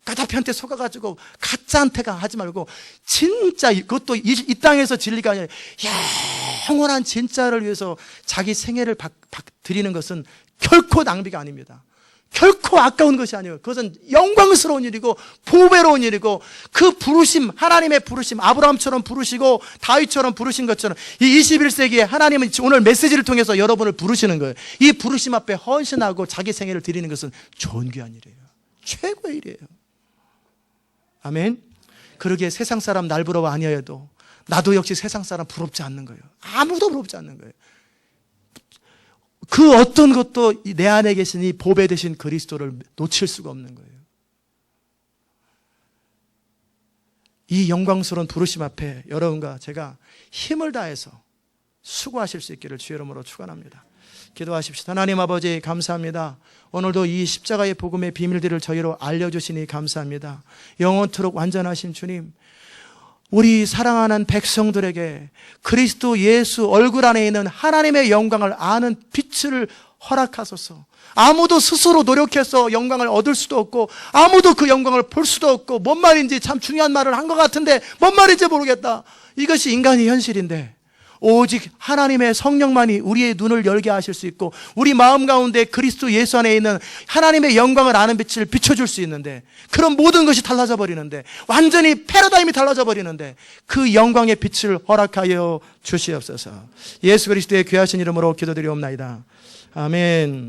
가다피한테 속아가지고 가짜한테가 하지 말고, 진짜, 그것도 이 땅에서 진리가 아니라 영원한 진짜를 위해서 자기 생애를 드리는 것은 결코 낭비가 아닙니다. 결코 아까운 것이 아니에요. 그것은 영광스러운 일이고 보배로운 일이고, 그 부르심, 하나님의 부르심, 아브라함처럼 부르시고 다윗처럼 부르신 것처럼 이 21세기에 하나님은 오늘 메시지를 통해서 여러분을 부르시는 거예요. 이 부르심 앞에 헌신하고 자기 생애를 드리는 것은 존귀한 일이에요. 최고의 일이에요. 아멘. 그러기에 세상 사람 날 부러워 아니어도 나도 역시 세상 사람 부럽지 않는 거예요. 아무도 부럽지 않는 거예요. 그 어떤 것도 내 안에 계신 이 보배 되신 그리스도를 놓칠 수가 없는 거예요. 이 영광스러운 부르심 앞에 여러분과 제가 힘을 다해서 수고하실 수 있기를 주의 이름으로 축원합니다. 기도하십시다. 하나님 아버지 감사합니다. 오늘도 이 십자가의 복음의 비밀들을 저희로 알려주시니 감사합니다. 영원토록 완전하신 주님, 우리 사랑하는 백성들에게 그리스도 예수 얼굴 안에 있는 하나님의 영광을 아는 빛을 허락하소서. 아무도 스스로 노력해서 영광을 얻을 수도 없고, 아무도 그 영광을 볼 수도 없고, 뭔 말인지 참 중요한 말을 한 것 같은데 뭔 말인지 모르겠다. 이것이 인간의 현실인데, 오직 하나님의 성령만이 우리의 눈을 열게 하실 수 있고, 우리 마음 가운데 그리스도 예수 안에 있는 하나님의 영광을 아는 빛을 비춰줄 수 있는데, 그런 모든 것이 달라져 버리는데, 완전히 패러다임이 달라져 버리는데, 그 영광의 빛을 허락하여 주시옵소서. 예수 그리스도의 귀하신 이름으로 기도드리옵나이다. 아멘.